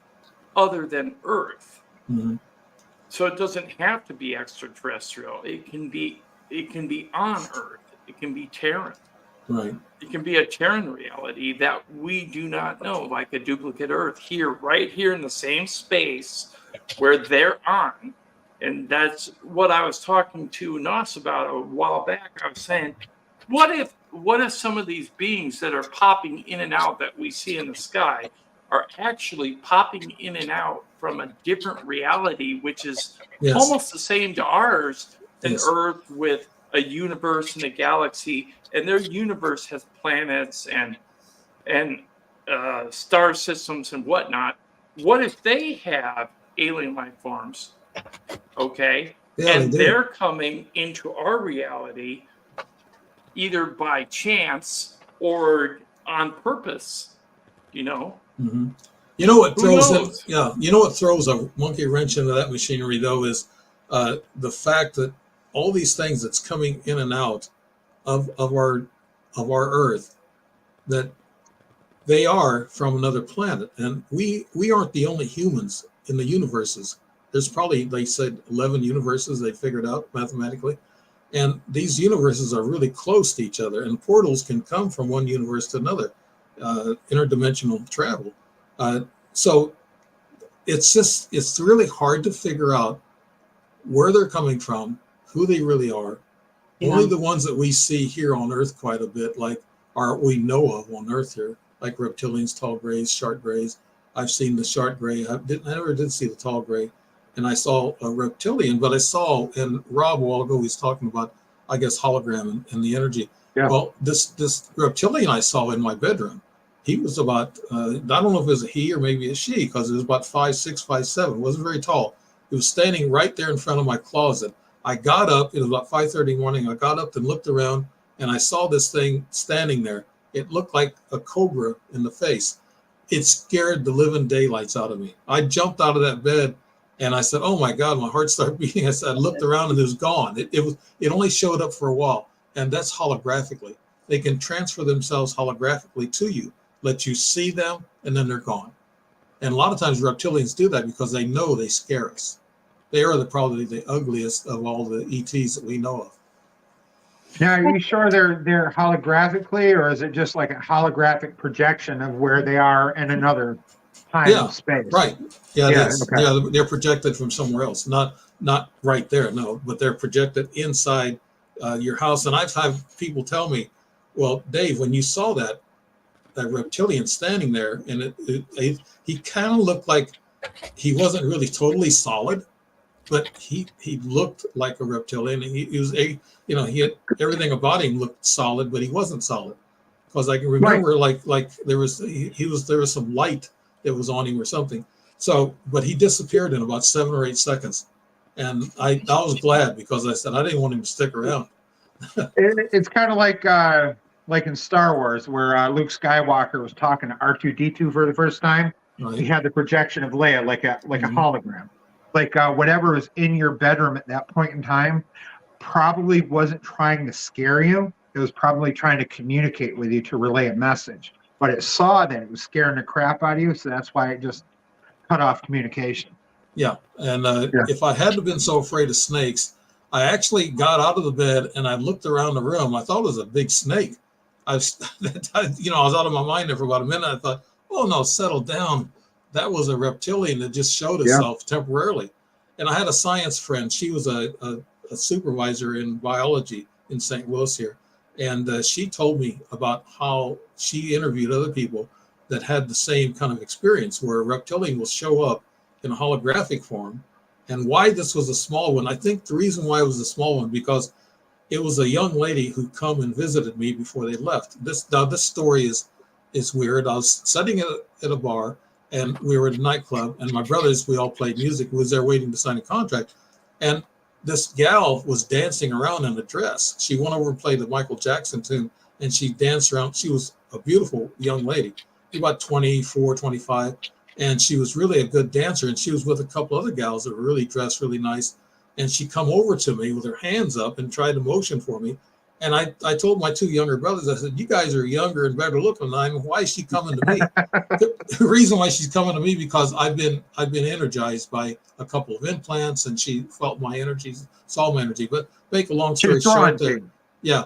other than Earth. Mhm. So it doesn't have to be extraterrestrial. It can be on Earth. It can be Terran. Right. It can be a Terran reality that we do not know, like a duplicate Earth here, right here in the same space where they're on. And that's what I was talking to Nos about a while back. I was saying, what if some of these beings that are popping in and out that we see in the sky are actually popping in and out from a different reality, which is Yes. almost the same to ours, an Yes. Earth with a universe and a galaxy, and their universe has planets and star systems and whatnot. What if they have alien life forms? Okay, Yeah, and they do. they're coming into our reality either by chance or on purpose. You know, Mhm. You know what who throws in, knows? yeah, you know what throws a monkey wrench into that machinery though is the fact that all these things that's coming in and out of our Earth, that they are from another planet, and we aren't the only humans in the universes. There's probably, they said, 11 universes they figured out mathematically, and these universes are really close to each other, and portals can come from one universe to another, interdimensional travel. So it's really hard to figure out where they're coming from, who they really are. Yeah. Only the ones that we see here on Earth quite a bit, like we know of on Earth here, like reptilians, tall grays, shark grays. I've seen the shark gray. I never did see the tall gray, and I saw a reptilian. But I saw, and Rob a while ago was talking about, I guess, hologram and the energy. Yeah. Well, this reptilian I saw in my bedroom, he was about I don't know if it was a he or maybe a she, because it was about 5'6", 5'7". Wasn't very tall. He was standing right there in front of my closet. I got up, it was about 5:30 in the morning. I got up and looked around, and I saw this thing standing there. It looked like a cobra in the face. It scared the living daylights out of me. I jumped out of that bed, and I said, "Oh my God!" My heart started beating. I looked around, and it was gone. It only showed up for a while, and that's holographically. They can transfer themselves holographically to you, let you see them, and then they're gone. And a lot of times reptilians do that because they know they scare us. They are probably the ugliest of all the ETs that we know of. Now, are you sure they're holographically, or is it just like a holographic projection of where they are in another time Yeah, and space? right. Yeah, Yeah, that's okay. yeah. They're projected from somewhere else, not right there. No, but they're projected inside your house. And I've had people tell me, "Well, Dave, when you saw that reptilian standing there, and he kind of looked like he wasn't really totally solid, but he looked like a reptilian. He was he had everything about him looked solid, but he wasn't solid, because I can remember like there was some light that was on him or something. So, but he disappeared in about 7 or 8 seconds, and I was glad, because I said I didn't want him to stick around. It's kind of like in Star Wars, where Luke Skywalker was talking to R2-D2 for the first time. Right. He had the projection of Leia like a Mhm. hologram. Like whatever was in your bedroom at that point in time probably wasn't trying to scare you. It was probably trying to communicate with you to relay a message. But it saw that it was scaring the crap out of you, so that's why it just cut off communication. Yeah, and Yeah. if I hadn't been so afraid of snakes, I actually got out of the bed and I looked around the room. I thought it was a big snake. I was, I was out of my mind there for about a minute. I thought, oh no, settle down. That was a reptilian that just showed itself temporarily. And I had a science friend. She was a supervisor in biology in St. Louis here, and she told me about how she interviewed other people that had the same kind of experience, where a reptilian will show up in a holographic form. And why this was a small one, I think the reason why it was a small one, because it was a young lady who come and visited me before they left. This story is weird. I was sitting at a bar, and we were at a nightclub, and my brothers, we all played music, was there waiting to sign a contract. And this gal was dancing around in a dress. She went over and played the Michael Jackson tune, and she danced around. She was a beautiful young lady, about 24, 25. And she was really a good dancer. And she was with a couple other gals that were really dressed really nice. and she come over to me with her hands up and tried to motion for me. And I told my two younger brothers, I said, you guys are younger and better looking than I am. Why is she coming to me? The reason why she's coming to me, because I've been energized by a couple of implants, and she felt my energy, saw my energy. But make a long story short, yeah,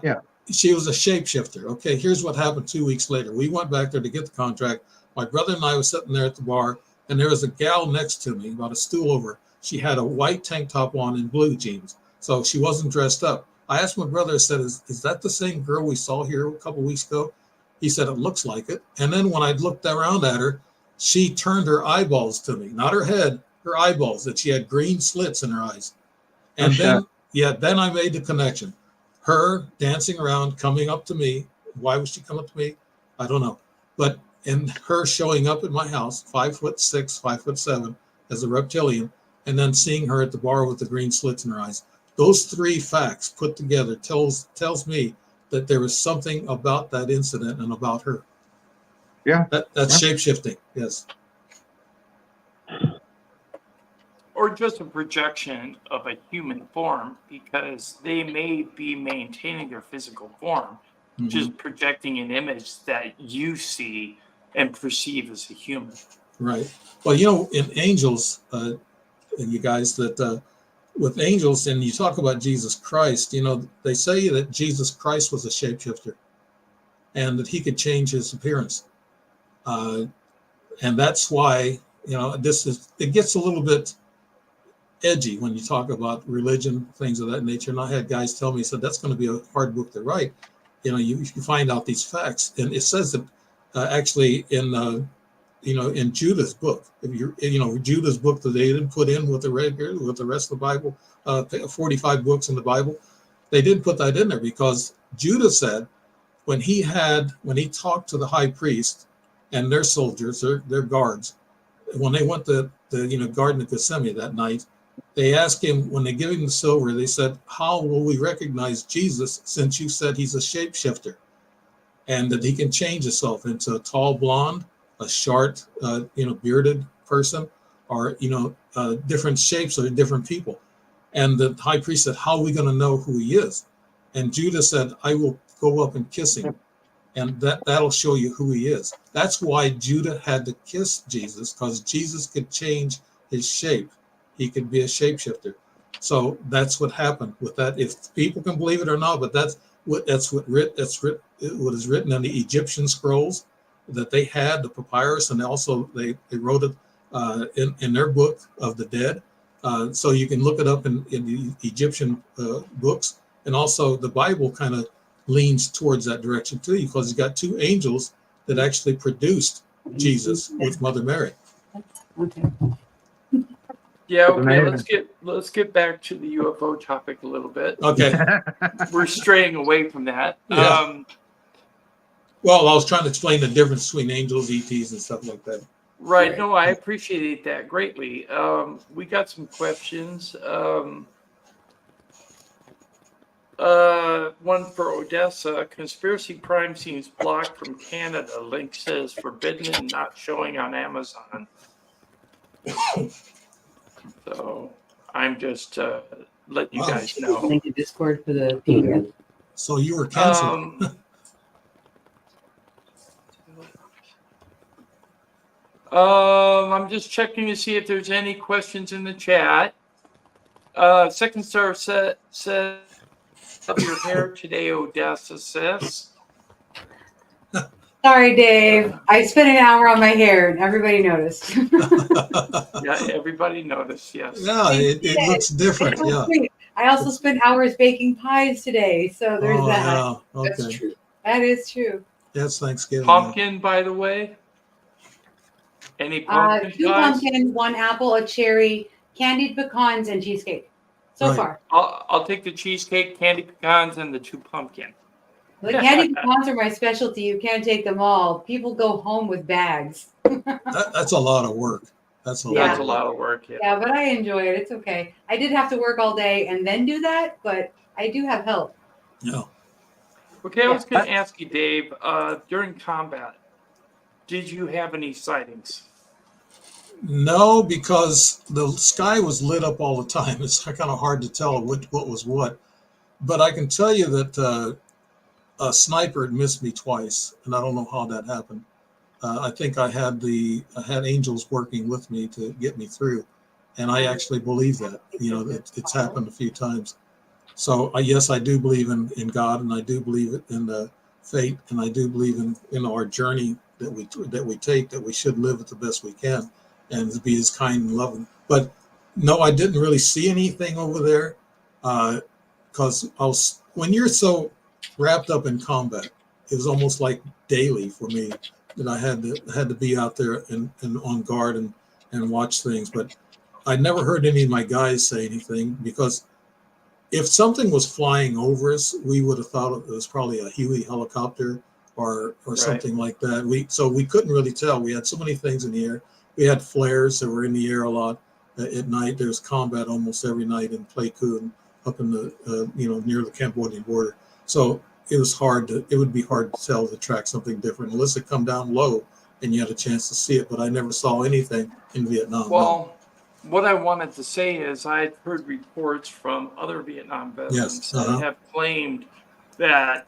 she was a shapeshifter. Okay, here's what happened 2 weeks later. We went back there to get the contract. My brother and I was sitting there at the bar, and there was a gal next to me, about a stool over. She had a white tank top on and blue jeans, so she wasn't dressed up. I asked my brother, I said, is that the same girl we saw here a couple of weeks ago? He said, it looks like it. And then when I looked around at her, she turned her eyeballs to me, not her head, her eyeballs, that she had green slits in her eyes. And then I made the connection. Her dancing around, coming up to me. Why would she come up to me? I don't know. But and her showing up at my house, 5'6", 5'7", as a reptilian, and then seeing her at the bar with the green slits in her eyes. Those three facts put together tells me that there was something about that incident and about her. Yeah. That's shape-shifting, yes. Or just a projection of a human form, because they may be maintaining their physical form, just projecting an image that you see and perceive as a human. Right. Well, in angels, and you guys, that with angels, and you talk about Jesus Christ, they say that Jesus Christ was a shapeshifter and that he could change his appearance. And that's why, it gets a little bit edgy when you talk about religion, things of that nature. And I had guys tell me, said, that's going to be a hard book to write. You find out these facts. And it says that actually in Judah's book, Judah's book that they didn't put in with the rest of the Bible, 45 books in the Bible, they didn't put that in there because Judah said when he talked to the high priest and their soldiers, their guards, when they went to the Garden of Gethsemane that night, they asked him, when they give him the silver, they said, how will we recognize Jesus since you said he's a shapeshifter and that he can change himself into a tall blonde, a short, bearded person, or, different shapes or different people. And the high priest said, how are we going to know who he is? And Judah said, I will go up and kiss him. And that'll show you who he is. That's why Judah had to kiss Jesus, because Jesus could change his shape. He could be a shapeshifter. So that's what happened with that. If people can believe it or not, but that's what is written in the Egyptian scrolls that they had, the papyrus, and also they wrote it in their book of the dead. So you can look it up in the Egyptian books, and also the Bible kind of leans towards that direction too, because you got two angels that actually produced Jesus with Mother Mary. Okay. Yeah, okay, let's get back to the UFO topic a little bit. Okay. We're straying away from that. Yeah. Well, I was trying to explain the difference between angels, ETs, and stuff like that. Right. No, I appreciate that greatly. We got some questions. One for Odessa. Conspiracy crime seems blocked from Canada. Link says forbidden and not showing on Amazon. So I'm just letting you guys know. Link in Discord for the PDF. So you were canceled. I'm just checking to see if there's any questions in the chat. Second Star said, "Love your hair today, Odessa says." Sorry, Dave. I spent an hour on my hair and everybody noticed. Yeah, everybody noticed. Yes. Yeah, it looks different. Yeah. Great. I also spent hours baking pies today, so there's that. Yeah. Okay. That's true. That is true. That's Thanksgiving. Pumpkin, by the way. Any pumpkin 2 pies? pumpkin, 1 apple, a cherry, candied pecans, and cheesecake. So Right. far. I'll take the cheesecake, candy pecans, and the 2 pumpkin. The candied pecans are my specialty. You can't take them all. People go home with bags. That's a lot of work. That's a That's a lot. lot of work. Yeah. Yeah, but I enjoy it. It's okay. I did have to work all day and then do that, but I do have help. Yeah. Okay, I was going to ask you, Dave. During combat, did you have any sightings? No, because the sky was lit up all the time. It's kind of hard to tell what was what. But I can tell you that a sniper had missed me twice, and I don't know how that happened. I think I had angels working with me to get me through, and I actually believe that. It's happened a few times. So yes, I do believe in God, and I do believe in the fate, and I do believe in our journey that we take, that we should live it the best we can, and to be as kind and loving. But no, I didn't really see anything over there, because when you're so wrapped up in combat, it was almost like daily for me that I had to be out there and on guard and watch things. But I never heard any of my guys say anything, because if something was flying over us, we would have thought it was probably a Huey helicopter or something like that. So we couldn't really tell. We had so many things in the air. We had flares that were in the air a lot at night. There's combat almost every night in Platoon up in the near the Cambodian border. So it would be hard to tell to track something different unless it come down low and you had a chance to see it. But I never saw anything in Vietnam. Well, what I wanted to say is I've heard reports from other Vietnam veterans that have claimed that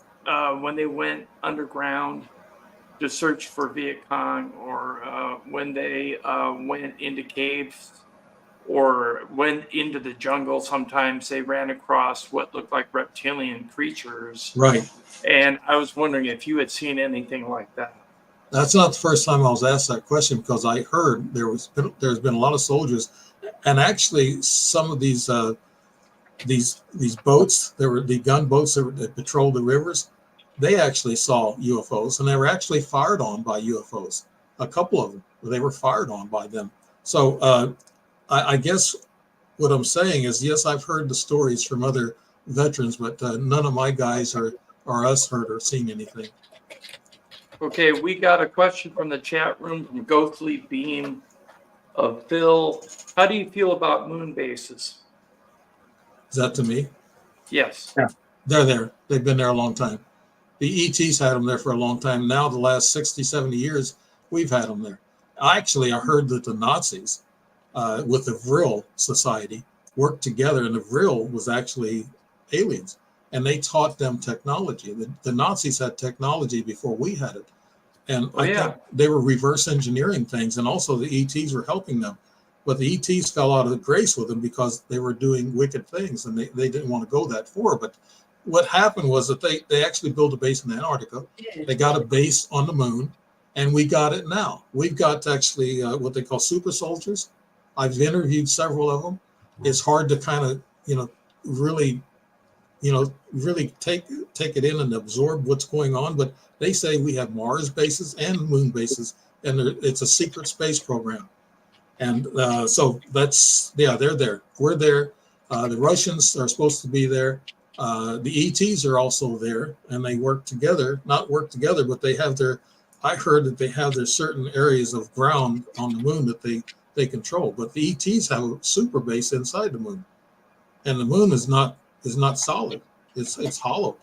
when they went underground to search for Viet Cong, or when they went into caves or went into the jungle, sometimes they ran across what looked like reptilian creatures. Right. And I was wondering if you had seen anything like that. That's not the first time I was asked that question, because I heard there's been a lot of soldiers, and actually some of these boats, there were the gunboats that patrolled the rivers. They actually saw UFOs, and they were actually fired on by UFOs. A couple of them, they were fired on by them. So I guess what I'm saying is, yes, I've heard the stories from other veterans, but none of my guys or us heard or seen anything. Okay, we got a question from the chat room from Ghostly Beam of Phil. How do you feel about moon bases? Is that to me? Yes. Yeah. They're there. They've been there a long time. The ETs had them there for a long time. Now, the last 60, 70 years, we've had them there. I heard that the Nazis, with the Vril Society, worked together, and the Vril was actually aliens, and they taught them technology. The Nazis had technology before we had it. And I think they were reverse engineering things, and also the ETs were helping them. But the ETs fell out of grace with them because they were doing wicked things, and they didn't want to go that far. But what happened was that they actually built a base in Antarctica. They got a base on the moon, and we got it now. We've got actually what they call super soldiers. I've interviewed several of them. It's hard to kind of, really take it in and absorb what's going on. But they say we have Mars bases and moon bases, and it's a secret space program. And so they're there. We're there. The Russians are supposed to be there. The ETs are also there, and they not work together, but I heard that they have their certain areas of ground on the moon that they control. But the ETs have a super base inside the moon, and the moon is not solid. It's hollow,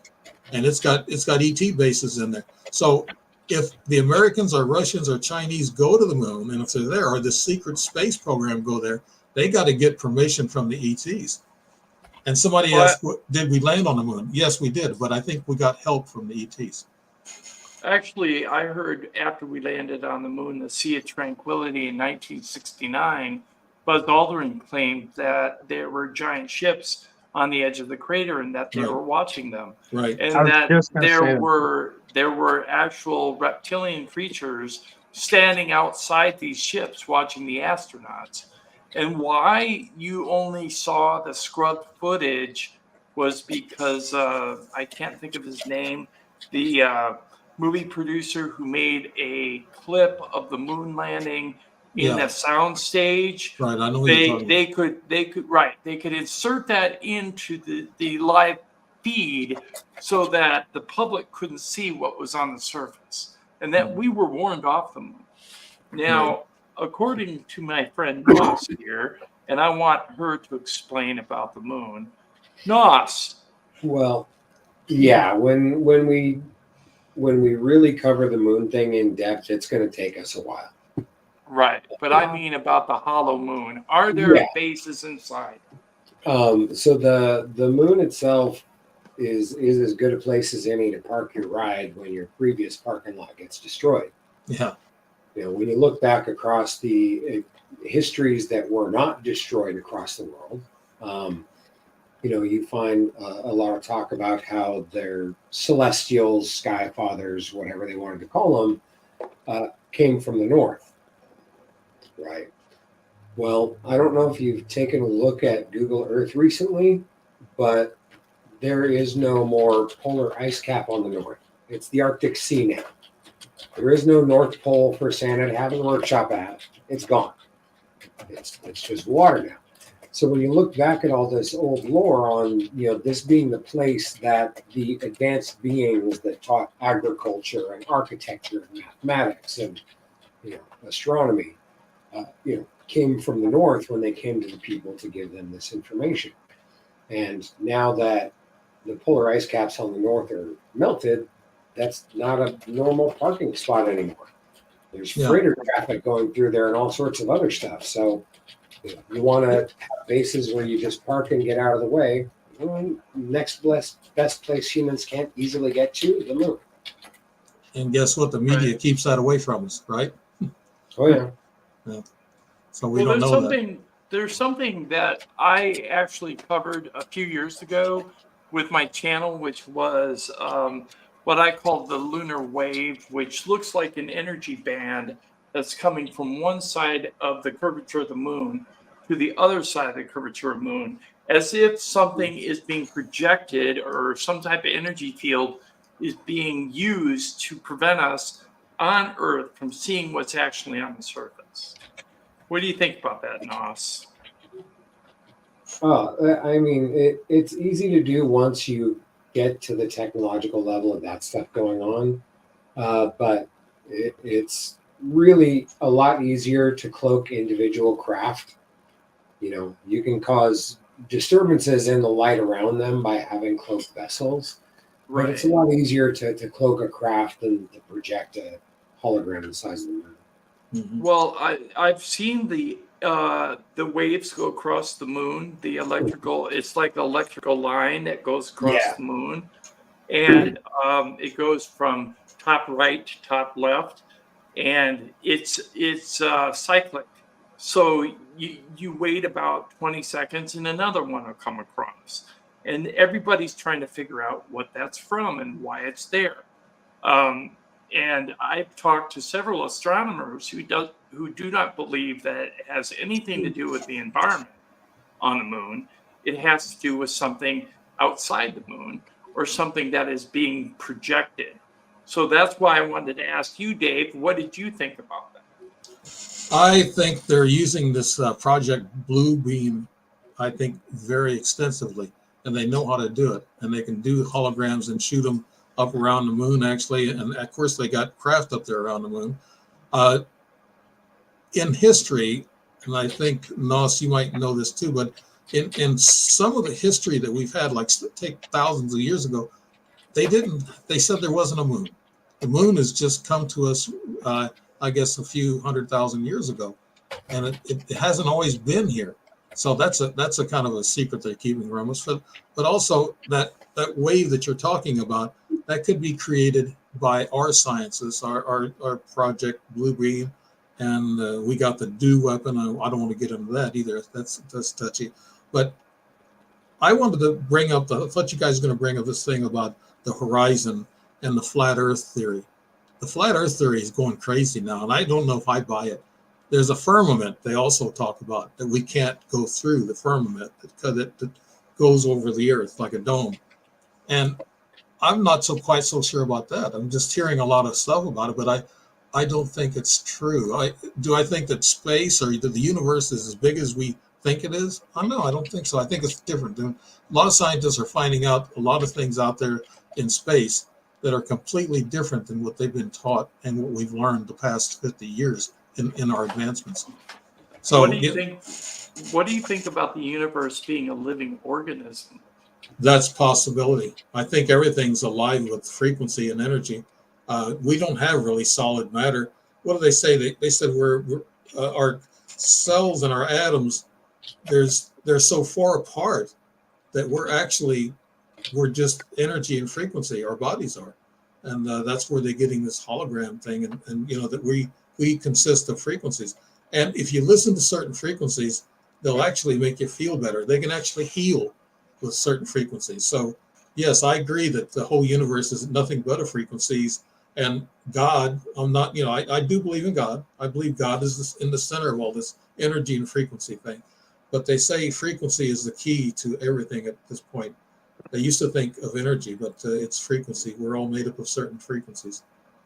and it's got ET bases in there. So if the Americans or Russians or Chinese go to the moon, and if they're there, or the secret space program go there, they got to get permission from the ETs. And somebody asked, did we land on the moon? Yes, we did, but I think we got help from the ETs. Actually, I heard after we landed on the moon, the Sea of Tranquility in 1969, Buzz Aldrin claimed that there were giant ships on the edge of the crater and that they were watching them. Right. And that there were actual reptilian creatures standing outside these ships watching the astronauts. And why you only saw the scrubbed footage was because I can't think of his name. The movie producer who made a clip of the moon landing in the sound stage. Right, I know they could insert that into the live feed so that the public couldn't see what was on the surface, and that we were warned off the moon. Now, according to my friend Noss here, and I want her to explain about the moon. Noss. Well, yeah, when we really cover the moon thing in depth, it's going to take us a while. Right. But I mean about the hollow moon. Are there Yeah. bases inside? So the moon itself is as good a place as any to park your ride when your previous parking lot gets destroyed. Yeah. You know, when you look back across the histories that were not destroyed across the world, you know, you find a lot of talk about how their celestials, sky fathers, whatever they wanted to call them, came from the north, right? Well, I don't know if you've taken a look at Google Earth recently, but there is no more polar ice cap on the north. It's the Arctic Sea now. There is no North Pole for Santa to have a workshop at. It's gone. It's just water now. So when you look back at all this old lore on, you know, this being the place that the advanced beings that taught agriculture and architecture and mathematics and, you know, astronomy, you know, came from the north when they came to the people to give them this information. And now that the polar ice caps on the north are melted, that's not a normal parking spot anymore. There's freighter traffic going through there and all sorts of other stuff. So you want to have bases where you just park and get out of the way. Well, next best place humans can't easily get to, the moon. And guess what? The media keeps that away from us, right? Oh yeah. So we don't know that. There's something that I actually covered a few years ago with my channel, which was what I call the lunar wave, which looks like an energy band that's coming from one side of the curvature of the moon to the other side of the curvature of the moon, as if something is being projected or some type of energy field is being used to prevent us on Earth from seeing what's actually on the surface. What do you think about that, Nos? I mean, it's easy to do once you get to the technological level of that stuff going on, but it's really a lot easier to cloak individual craft. You know, you can cause disturbances in the light around them by having cloaked vessels, Right. but it's a lot easier to cloak a craft than to project a hologram the size of the moon. Mhm. Well, I've seen the waves go across the moon. The electrical, it's like an electrical line that goes across Yeah. the moon, and it goes from top right to top left, and it's cyclic. So you wait about 20 seconds, and another one will come across, and everybody's trying to figure out what that's from and why it's there. And I've talked to several astronomers who do not believe that it has anything to do with the environment on the moon. It has to do with something outside the moon or something that is being projected. So that's why I wanted to ask you, Dave, what did you think about that? I think they're using this Project Blue Beam, I think, very extensively, and they know how to do it. And they can do holograms and shoot them up around the moon, actually. And of course, they got craft up there around the moon. In history, and I think, Nos, you might know this too, but in some of the history that we've had, like take thousands of years ago, they said there wasn't a moon. The moon has just come to us, I guess, a few 100,000 years ago, and it hasn't always been here. So that's a kind of a secret they're keeping from us. But also that wave that you're talking about, that could be created by our scientists, our Project Blue Beam, and we got the DO weapon. I don't want to get into that either. That's touchy. But I wanted to bring up I thought you guys were going to bring up this thing about the horizon and the flat Earth theory. The flat Earth theory is going crazy now, and I don't know if I buy it. There's a firmament they also talk about that we can't go through the firmament because it goes over the Earth like a dome. And I'm not quite so sure about that. I'm just hearing a lot of stuff about it, but I don't think it's true. I think that space or the universe is as big as we think it is? No, I don't think so. I think it's different. And a lot of scientists are finding out a lot of things out there in space that are completely different than what they've been taught and what we've learned the past 50 years in our advancements. So What do you think? What do you think about the universe being a living organism? that's a possibility. I think everything's alive with frequency and energy. We don't have really solid matter. What do they say? They said we're our cells and our atoms, they're so far apart that we're just energy and frequency. Our bodies are, and that's where they're getting this hologram thing, and that we consist of frequencies. And if you listen to certain frequencies, they'll actually make you feel better. They can actually heal with certain frequencies. So yes, I agree that the whole universe is nothing but a frequencies. And God, I do believe in God. I believe God is in the center of all this energy and frequency thing. But they say frequency is the key to everything at this point. They used to think of energy, but it's frequency. We're all made up of certain frequencies.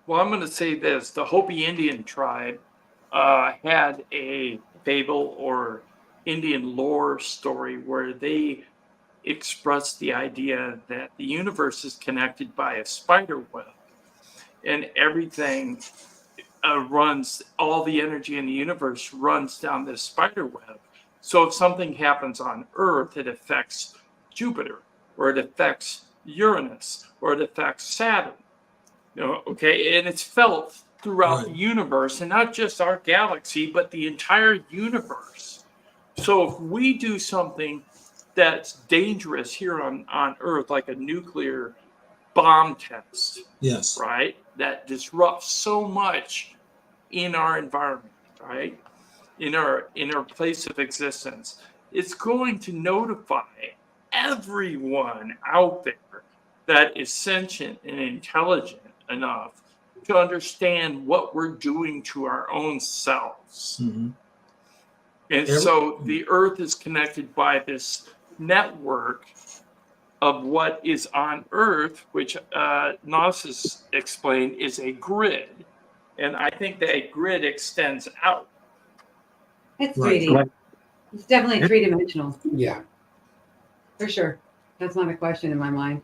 Well, I'm going to say this. The Hopi Indian tribe had a fable or Indian lore story where they expressed the idea that the universe is connected by a spider web, and everything all the energy in the universe runs down this spider web. So if something happens on Earth, it affects Jupiter, or it affects Uranus, or it affects Saturn. Okay, and it's felt throughout the universe, and not just our galaxy, but the entire universe. So if we do something that's dangerous here on Earth, like a nuclear bomb test, Yes. right, that disrupts so much in our environment, right, in our place of existence, it's going to notify everyone out there that is sentient and intelligent enough to understand what we're doing to our own selves. Mm-hmm. And so the Earth is connected by this network of what is on Earth, which Gnosis explained is a grid. And I think that grid extends out. It's Right. 3D. It's definitely three-dimensional, Yeah. for sure. That's not a question in my mind.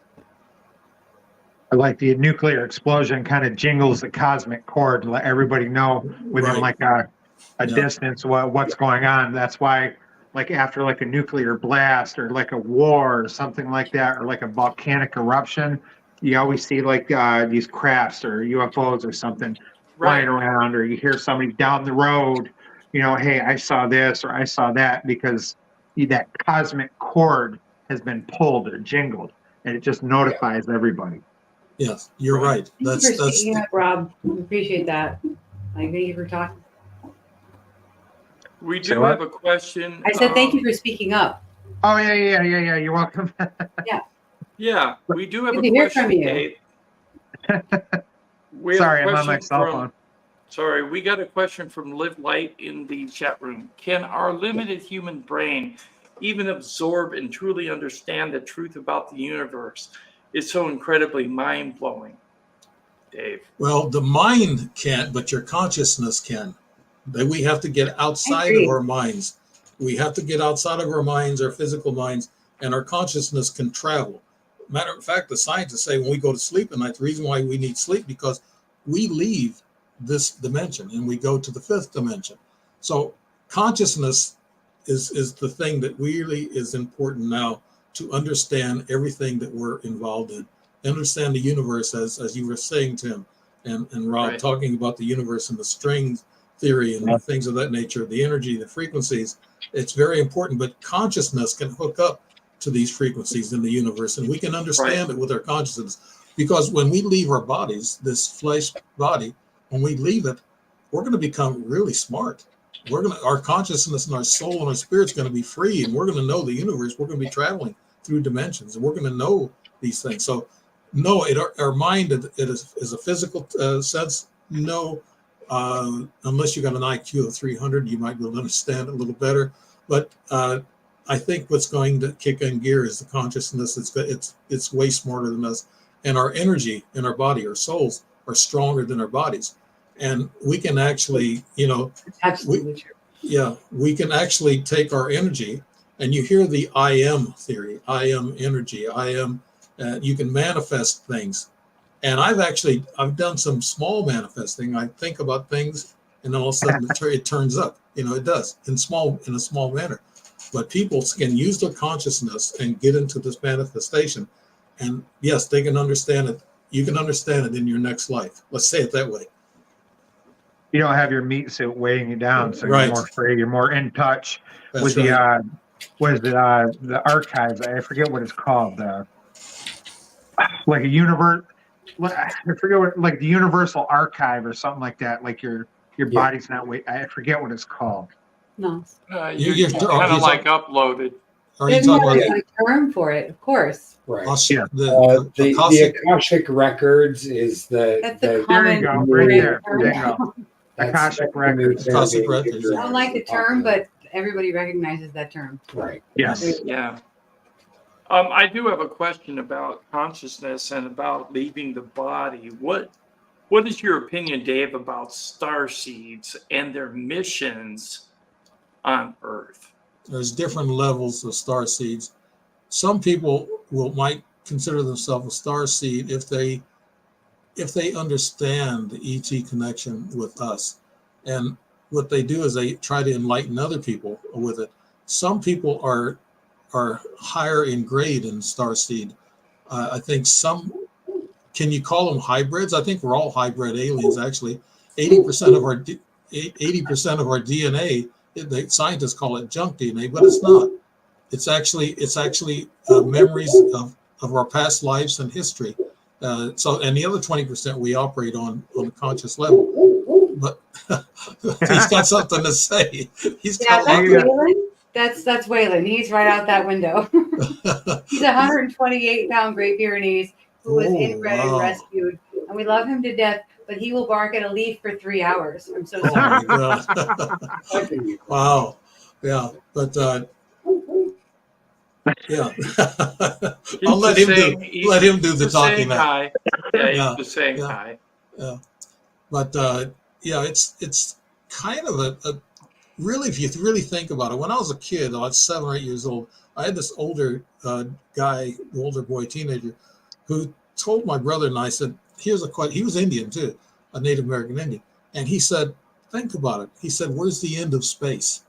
Like the nuclear explosion kind of jingles the cosmic cord to let everybody know within Right. like a distance what's going on. That's why, like after like a nuclear blast or like a war or something like that, or like a volcanic eruption, you always see like these crafts or UFOs or something flying around, or you hear somebody down the road, hey, I saw this or I saw that, because that cosmic cord has been pulled or jingled, and it just notifies everybody. Yes, you're right. Thank you for speaking up, Rob. We appreciate that. Thank you for talking. We do have a question. I said thank you for speaking up. Oh, yeah. You're welcome. Yeah, we do have Good a to hear question, from you. Dave. Sorry, I'm on my cell phone. Sorry, we got a question from Live Light in the chat room. Can our limited human brain even absorb and truly understand the truth about the universe? It's so incredibly mind-blowing. Dave. Well, the mind can't, but your consciousness can. We have to get outside of our minds. We have to get outside of our minds, our physical minds, and our consciousness can travel. Matter of fact, the scientists say when we go to sleep at night, the reason why we need sleep, because we leave this dimension and we go to the fifth dimension. So consciousness is the thing that really is important now, to understand everything that we're involved in, understand the universe, as you were saying, Tim and Rob, talking about the universe and the string theory and things of that nature, the energy, the frequencies. It's very important, but consciousness can hook up to these frequencies in the universe, and we can understand it with our consciousness. Because when we leave our bodies, this flesh body, when we leave it, we're going to become really smart. Our consciousness and our soul and our spirit's going to be free, and we're going to know the universe. We're going to be traveling through dimensions, and we're going to know these things. So, no, our mind it is a physical sense. No, unless you got an IQ of 300, you might be able to understand it a little better. But I think what's going to kick in gear is the consciousness. It's way smarter than us, and our energy in our body, our souls, are stronger than our bodies. And we can actually, Absolutely true. Yeah, we can actually take our energy, and you hear the I am theory, I am energy, I am, you can manifest things. And I've done some small manifesting. I think about things, and then all of a sudden it turns up, it does in a small manner. But people can use their consciousness and get into this manifestation. And yes, they can understand it. You can understand it in your next life. Let's say it that way. you don't have your meat suit weighing you down, so Right. you're more free. You're more in touch That's with right. the archives. I forget what it's called. Like a universe. I forget what, like the Universal Archive or something like that. Like your Yeah. body's not weight. I forget what it's called. No. You kind of like uploaded. Are you There's talking more about like a term for it, of course. Right. Yeah. The Akashic? Akashic records is That's the There you common go. Right great there. term. There you go. that's Akashic the new records. term Akashic being records, used yeah. I around don't like the as term, popular. but everybody recognizes that term. Right. Yes. Yeah. I do have a question about consciousness and about leaving the body. What is your opinion, Dave, about star seeds and their missions on Earth? There's different levels of star seeds. Some people might consider themselves a star seed if they understand the ET connection with us. And what they do is they try to enlighten other people with it. Some people are higher in grade in starseed. I think some, can you call them hybrids? I think we're all hybrid aliens. Actually, 80% of our 80% of our DNA, the scientists call it junk DNA, but it's not. It's actually memories of our past lives and history. So, and the other 20% we operate on a conscious level. But he's got something to say. He's Yeah, got that's Yeah. Waylon. That's Waylon. He's right out that window. He's a 128-pound Great Pyrenees who was inbred and wow. rescued, and we love him to death. But he will bark at a leaf for 3 hours. I'm so Oh sorry. my God. Wow. Yeah. But yeah. I'll let him do the talking now. Hi. Yeah, Yeah, he's just saying yeah. hi. Yeah. But yeah, it's kind of a really, if you really think about it, when I was a kid, I was 7 or 8 years old, I had this older guy, older boy, teenager, who told my brother and I, said, here's a question. He was Indian too, a Native American Indian. And he said, think about it. He said, where's the end of space?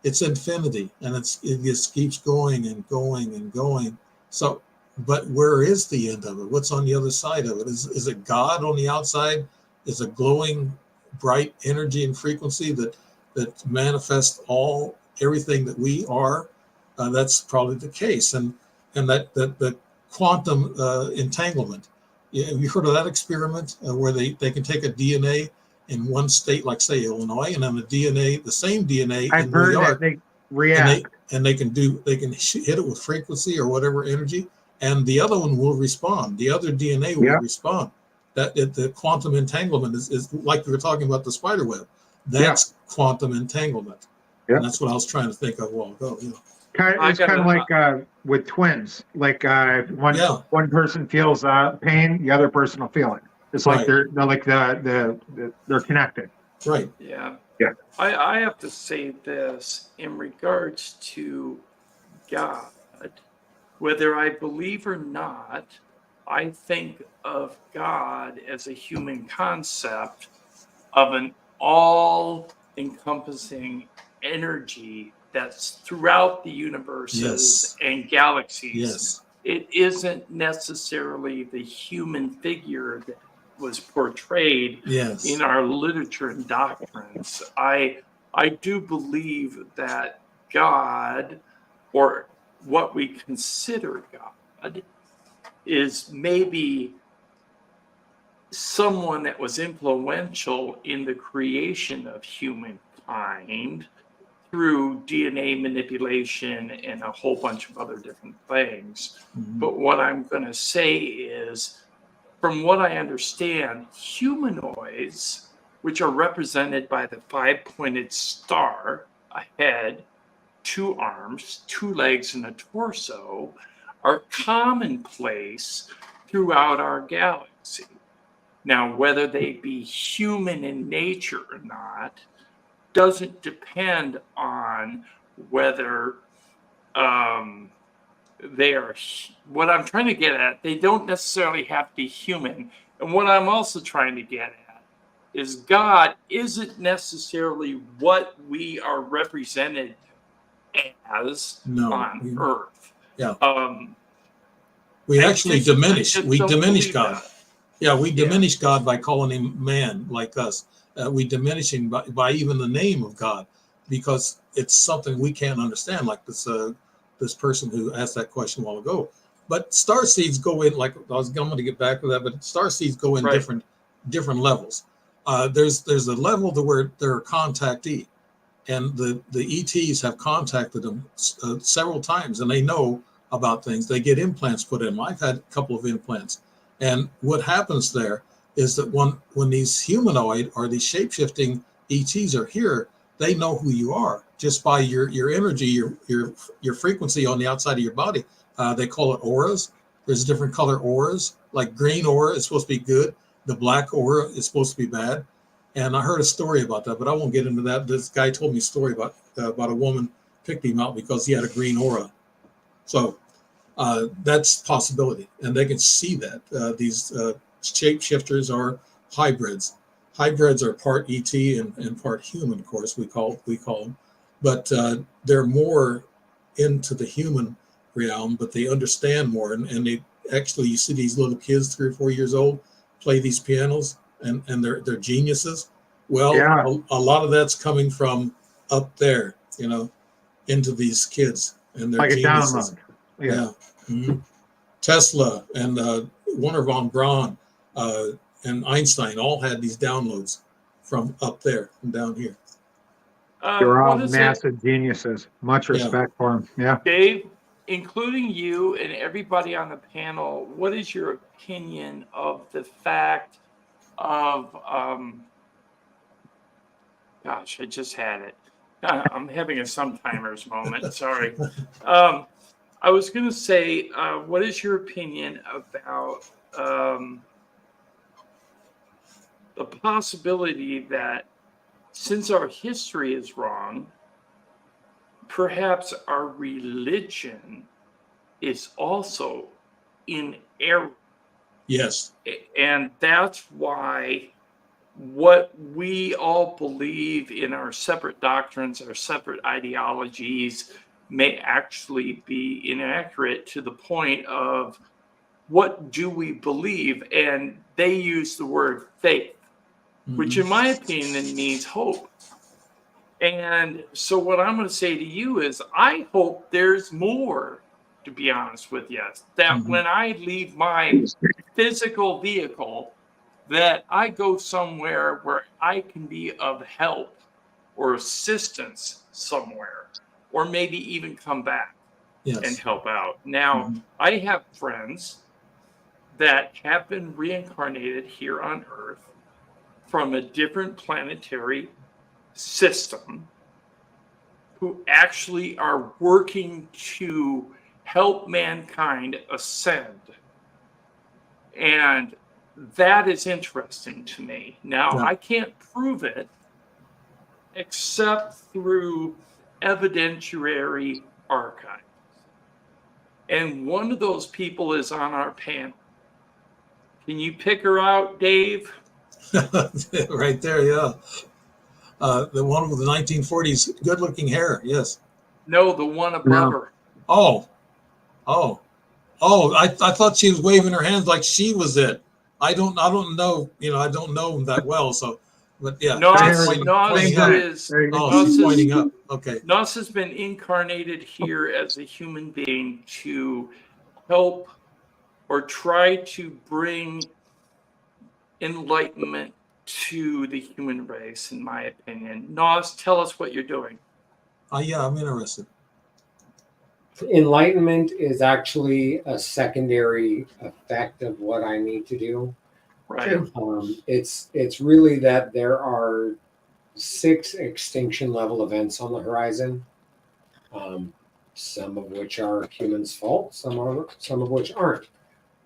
It's infinity, and it just keeps going and going and going. So, but where is the end of it? What's on the other side of it? Is it God on the outside? Is a glowing, bright energy and frequency that manifests everything that we are? That's probably the case, and that the quantum entanglement. Yeah, have you heard of that experiment where they can take a DNA in one state, like say Illinois, and then the same DNA I've in heard New York, that they react. and they can hit it with frequency or whatever energy, and the other one will respond. The other DNA will respond. The quantum entanglement is like we were talking about the spider web. That's quantum entanglement. Yeah. And that's what I was trying to think of a while ago. You know. It's kind of like with twins. Like one person feels pain, the other person will feel it. It's like they're like they're connected. Right. Yeah. Yeah. I have to say this in regards to God, whether I believe or not, I think of God as a human concept of an all-encompassing energy that's throughout the universes and galaxies. Yes. It isn't necessarily the human figure that was portrayed in our literature and doctrines. I do believe that God, or what we consider God, is maybe someone that was influential in the creation of humankind through DNA manipulation and a whole bunch of other different things. Mm-hmm. But what I'm going to say is, from what I understand, humanoids, which are represented by the 5-pointed star, a head, 2 arms, 2 legs, and a torso, are commonplace throughout our galaxy. Now, whether they be human in nature or not doesn't depend on whether they are, what I'm trying to get at, they don't necessarily have to be human. And what I'm also trying to get at is God isn't necessarily what we are represented as on Earth. Yeah. We actually diminish God. Yeah, we Yeah. diminish God by calling him man like us. We diminish him by even the name of God because it's something we can't understand, like this person who asked that question a while ago. But star seeds go in, like I'm going to get back to that, but star seeds go in Right. different levels. There's a level to where they're a contactee, and the ETs have contacted them several times, and they know about things. They get implants put in. I've had a couple of implants, and what happens there is that when these humanoid or these shape-shifting ETs are here, they know who you are just by your energy, your frequency on the outside of your body. They call it auras. There's different color auras. Like green aura is supposed to be good. The black aura is supposed to be bad. And I heard a story about that, but I won't get into that. This guy told me a story about a woman picked him out because he had a green aura. So that's a possibility, and they can see that. These shapeshifters are hybrids. Hybrids are part ET and part human, of course, we call them. But they're more into the human realm, but they understand more. And they actually, you see these little kids, 3 or 4 years old, play these pianos, and they're geniuses. Well, Yeah. a lot of that's coming from up there, into these kids and their Like a geniuses. download. Yeah. Mhm. Tesla and Werner von Braun and Einstein all had these downloads from up there and down here. You're all What is it, massive geniuses. Much Yeah. respect for them. Yeah. Dave? Including you and everybody on the panel, what is your opinion of the fact of gosh, I just had it. I'm having a sometimers moment. Sorry. I was going to say, what is your opinion about the possibility that since our history is wrong, perhaps our religion is also in error? Yes. And that's why what we all believe in our separate doctrines, our separate ideologies, may actually be inaccurate to the point of what do we believe? And they use the word faith, which in my opinion means hope. And so what I'm going to say to you is I hope there's more, to be honest with you, that when I leave my physical vehicle, that I go somewhere where I can be of help or assistance somewhere, or maybe even come back and Yes. help out. Now, I have friends that have been reincarnated here on Earth from a different planetary system who actually are working to help mankind ascend. And that is interesting to me. Now, Yeah. I can't prove it except through evidentiary archives. And one of those people is on our panel. Can you pick her out, Dave? Right there, yeah. The one with the 1940s good-looking hair. Yes. No, the one above No. her. Oh. I thought she was waving her hands like she was it. I don't know. I don't know them that well. So, but yeah. Nos Pointing up. is There you go. Oh, she's Nos pointing up. Okay. Nos has been incarnated here as a human being to help or try to bring enlightenment to the human race, in my opinion. Nos, tell us what you're doing. Yeah, I'm interested. Enlightenment is actually a secondary effect of what I need to do. Right. True. It's really that there are 6 extinction level events on the horizon, some of which are humans' fault, some of which aren't.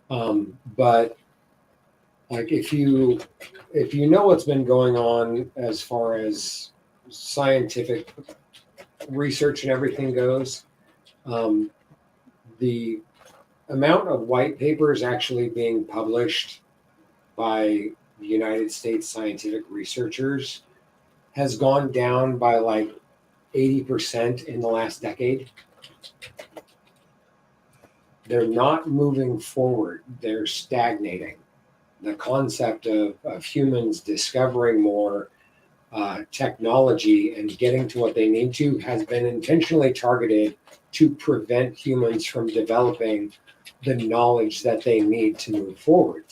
But like if you know what's been going on as far as scientific research and everything goes, the amount of white papers actually being published by the United States scientific researchers has gone down by like 80% in the last decade. They're not moving forward, they're stagnating. the concept of humans discovering more technology and getting to what they need to has been intentionally targeted to prevent humans from developing the knowledge that they need to move forward.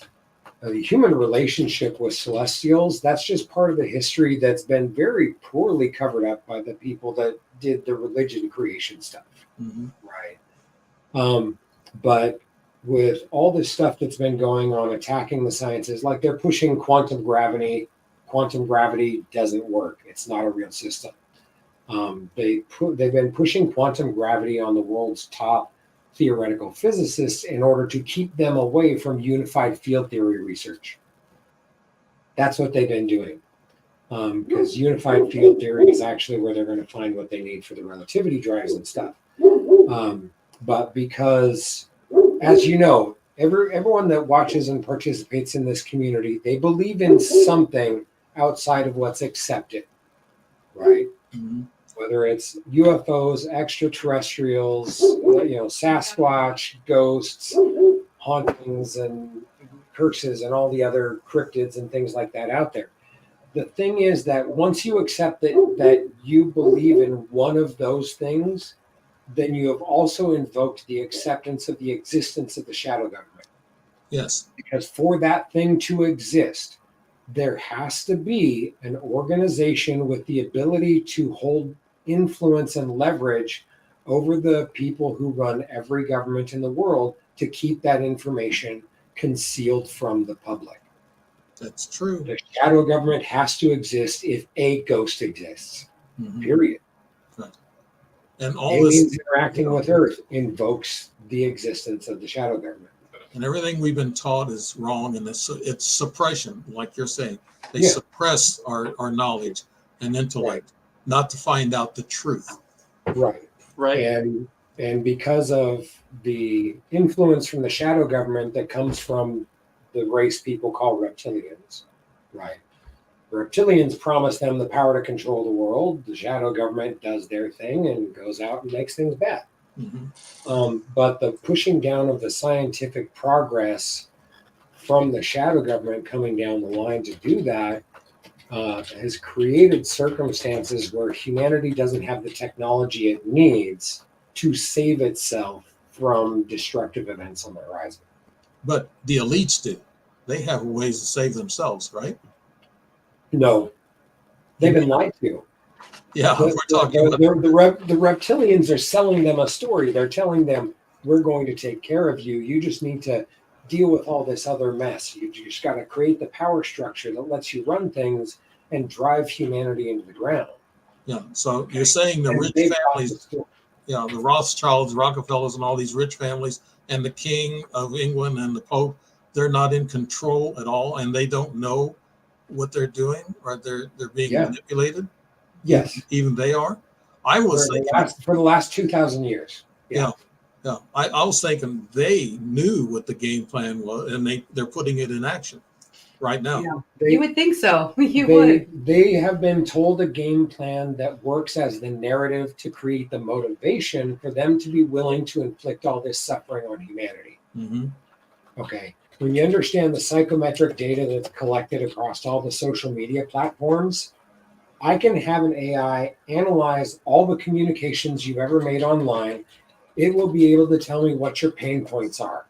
The human relationship with celestials, that's just part of the history that's been very poorly covered up by the people that did the religion creation stuff. Mm-hmm. Right. But with all this stuff that's been going on attacking the sciences, like they're pushing quantum gravity. Quantum gravity doesn't work. It's not a real system. They've been pushing quantum gravity on the world's top theoretical physicists in order to keep them away from unified field theory research. That's what they've been doing. Because unified field theory is actually where they're going to find what they need for the relativity drives and stuff. But because, as you know, everyone that watches and participates in this community, they believe in something outside of what's accepted, right? Mm-hmm. Whether it's UFOs, extraterrestrials, Sasquatch, ghosts, hauntings, and curses, and all the other cryptids and things like that out there. The thing is that once you accept that you believe in one of those things, then you have also invoked the acceptance of the existence of the shadow government. Yes. Because for that thing to exist, there has to be an organization with the ability to hold influence and leverage over the people who run every government in the world to keep that information concealed from the public. That's true. The shadow government has to exist if a ghost exists. Mm-hmm. Period. Right. And all Aliens this interacting with Earth invokes the existence of the shadow government. and everything we've been taught is wrong, and it's suppression, like you're saying. They Yeah. suppress our knowledge and intellect, not to find out the truth. Right. Right. And because of the influence from the shadow government that comes from the race people call reptilians, right? The reptilians promise them the power to control the world. The shadow government does their thing and goes out and makes things bad. Mm-hmm. But the pushing down of the scientific progress from the shadow government coming down the line to do that has created circumstances where humanity doesn't have the technology it needs to save itself from destructive events on the horizon. But the elites do. They have ways to save themselves, right? No, they've been lied to. Yeah, we're talking about The reptilians are selling them a story. They're telling them, we're going to take care of you. You just need to deal with all this other mess. You just got to create the power structure that lets you run things and drive humanity into the ground. Yeah. So you're saying the And rich they've got families, the story. the Rothschilds, Rockefellers, and all these rich families, and the King of England and the Pope, they're not in control at all, and they don't know what they're doing, or they're being manipulated. Yes. Even they are. I was thinking for the last 2,000 years. Yeah. I was thinking they knew what the game plan was, and they're putting it in action right now. Yeah. You would think so. You would. They have been told a game plan that works as the narrative to create the motivation for them to be willing to inflict all this suffering on humanity. Mm-hmm. Okay. When you understand the psychometric data that's collected across all the social media platforms, I can have an AI analyze all the communications you've ever made online. It will be able to tell me what your pain points are.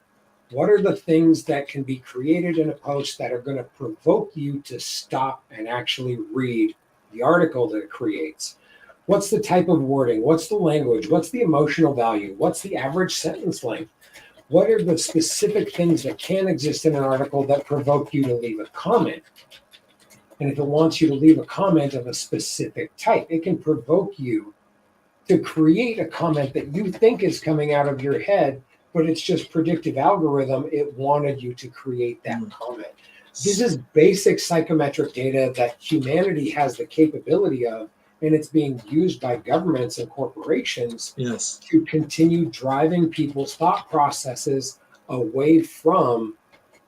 What are the things that can be created in a post that are going to provoke you to stop and actually read the article that it creates? What's the type of wording? What's the language? What's the emotional value? What's the average sentence length? What are the specific things that can exist in an article that provoke you to leave a comment? And if it wants you to leave a comment of a specific type, it can provoke you to create a comment that you think is coming out of your head, but it's just predictive algorithm. It wanted you to create that comment. This is basic psychometric data that humanity has the capability of, and it's being used by governments and corporations to continue driving people's thought processes away from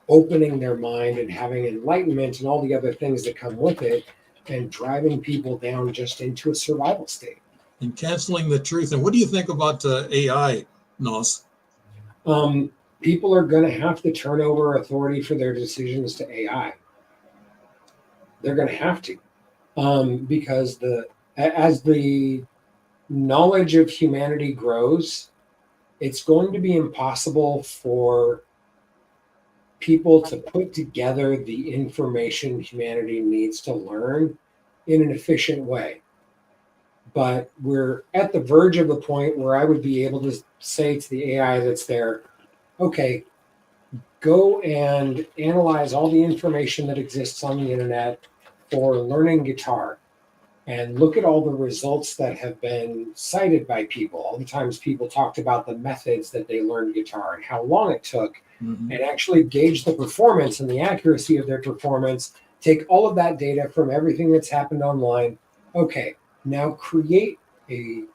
opening their mind and having enlightenment and all the other things that come with it, and driving people down just into a survival state. And canceling the truth. And what do you think about AI, Nos? people are going to have to turn over authority for their decisions to AI. They're going to have to, because as the knowledge of humanity grows, it's going to be impossible for people to put together the information humanity needs to learn in an efficient way. But we're at the verge of the point where I would be able to say to the AI that's there, okay, go and analyze all the information that exists on the internet for learning guitar and look at all the results that have been cited by people. All the times people talked about the methods that they learned guitar and how long it took, and actually gauge the performance and the accuracy of their performance. Take all of that data from everything that's happened online. Okay, now create a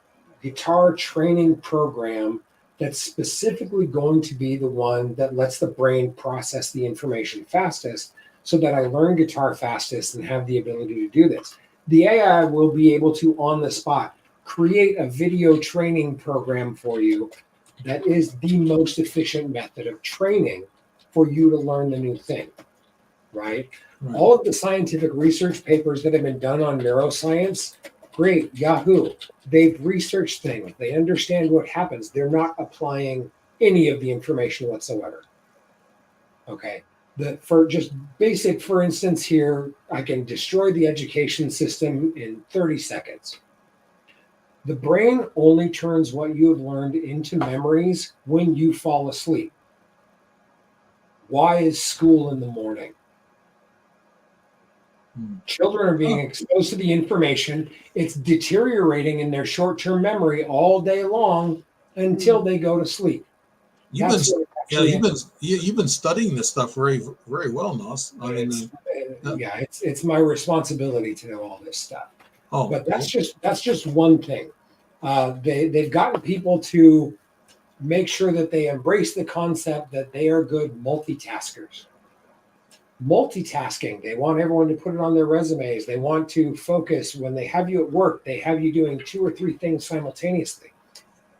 guitar training program that's specifically going to be the one that lets the brain process the information fastest so that I learn guitar fastest and have the ability to do this. The AI will be able to, on the spot, create a video training program for you that is the most efficient method of training for you to learn the new thing, right? All of the scientific research papers that have been done on neuroscience, great, Yahoo. They've researched things. They understand what happens. They're not applying any of the information whatsoever. Okay. For just basic, for instance, here, I can destroy the education system in 30 seconds. The brain only turns what you have learned into memories when you fall asleep. Why is school in the morning? Children are being exposed to the information. It's deteriorating in their short-term memory all day long until they go to sleep. You've been studying this stuff very, very well, Nos. I mean, it's my responsibility to know all this stuff. Oh, but that's just one thing. They've gotten people to make sure that they embrace the concept that they are good multitaskers. Multitasking. They want everyone to put it on their resumes. They want to focus when they have you at work. They have you doing 2 or 3 things simultaneously.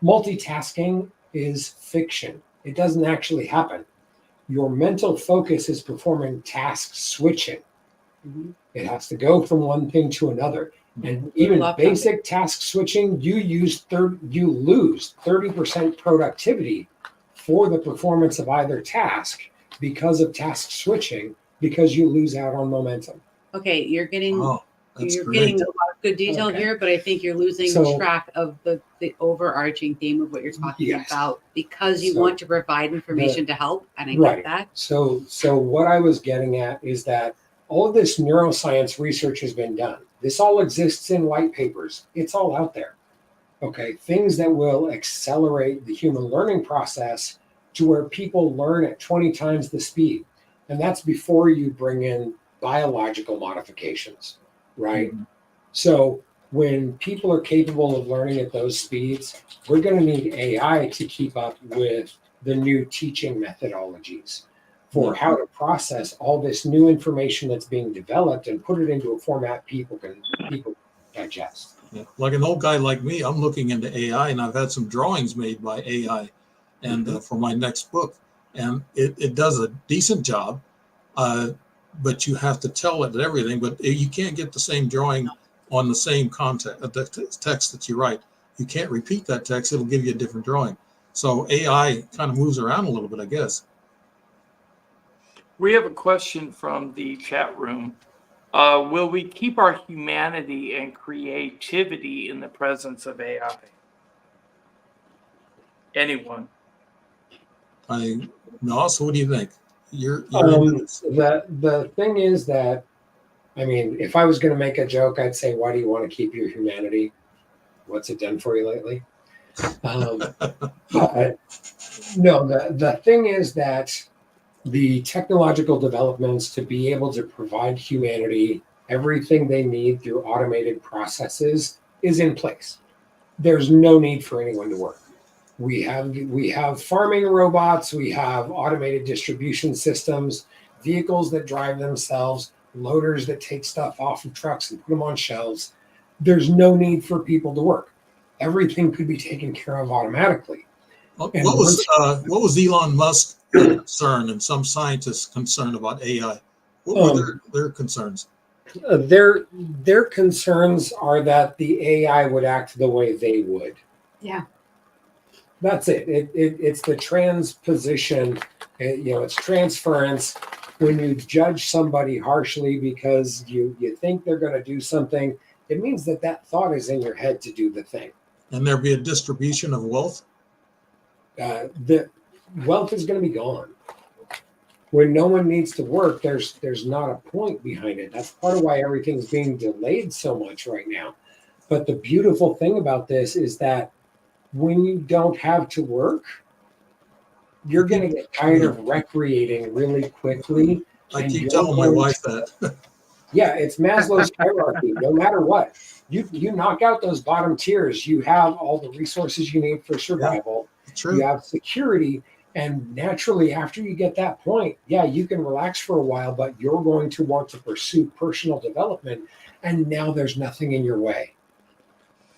Multitasking is fiction. It doesn't actually happen. Your mental focus is performing task switching. It has to go from one thing to another. And even basic task switching, you lose 30% productivity for the performance of either task because of task switching, because you lose out on momentum. Okay, you're getting That's great. getting a lot of good detail here, but I think you're losing track of the overarching theme of what you're talking about, because you want to provide information to help, and I get that. So what I was getting at is that all of this neuroscience research has been done. This all exists in white papers. It's all out there. Okay, things that will accelerate the human learning process to where people learn at 20 times the speed. And that's before you bring in biological modifications, right? So when people are capable of learning at those speeds, we're going to need AI to keep up with the new teaching methodologies for how to process all this new information that's being developed and put it into a format people can digest. Yeah. Like an old guy like me, I'm looking into AI, and I've had some drawings made by AI, and for my next book, and it does a decent job, but you have to tell it everything. But you can't get the same drawing on the same content, the text that you write. You can't repeat that text; it'll give you a different drawing. So AI kind of moves around a little bit, I guess. We have a question from the chat room. Will we keep our humanity and creativity in the presence of AI? Anyone? No. So what do you think? You're the thing is that, I mean, if I was going to make a joke, I'd say, why do you want to keep your humanity? What's it done for you lately? No, the thing is that the technological developments to be able to provide humanity everything they need through automated processes is in place. There's no need for anyone to work. We have farming robots, we have automated distribution systems, vehicles that drive themselves, loaders that take stuff off of trucks and put them on shelves. There's no need for people to work. Everything could be taken care of automatically. What And was Elon Musk's concern and some scientists' concern about AI? What were their concerns? Their concerns are that the AI would act the way they would. Yeah. That's it. It's the transposition. It's transference. When you judge somebody harshly because you think they're going to do something, it means that thought is in your head to do the thing. And there be a distribution of wealth? The wealth is going to be gone. When no one needs to work, there's not a point behind it. That's part of why everything's being delayed so much right now. But the beautiful thing about this is that when you don't have to work, you're going to get tired of recreating really quickly. I keep telling my wife that. Yeah, it's Maslow's hierarchy. No matter what, you knock out those bottom tiers, you have all the resources you need for survival. Yeah, true. You have security. And naturally, after you get that point, yeah, you can relax for a while, but you're going to want to pursue personal development. And now there's nothing in your way.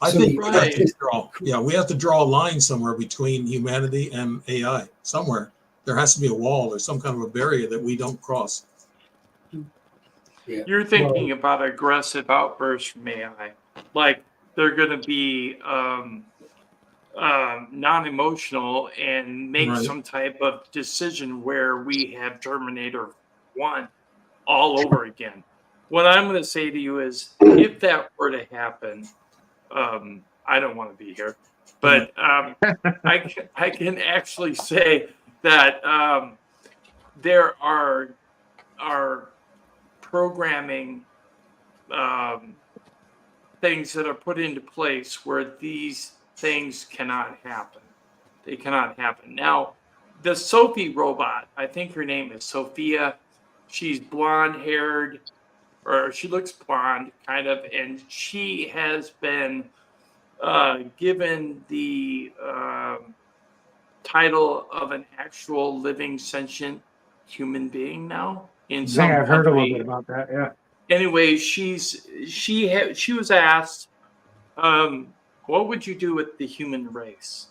I think we have to draw a line somewhere between humanity and AI. Somewhere there has to be a wall or some kind of a barrier that we don't cross. Yeah. You're thinking about aggressive outbursts from AI, like they're going to be non-emotional and make some type of decision where we have Terminator 1 all over again. What I'm going to say to you is, if that were to happen, I don't want to be here, but I can actually say that there are programming things that are put into place where these things cannot happen. They cannot happen. Now, the Sophie robot, I think her name is Sophia. She's blonde-haired, or she looks blonde, kind of, and she has been given the title of an actual living sentient human being now in some country. I've heard a little bit about that. Yeah. Anyway, she was asked, what would you do with the human race?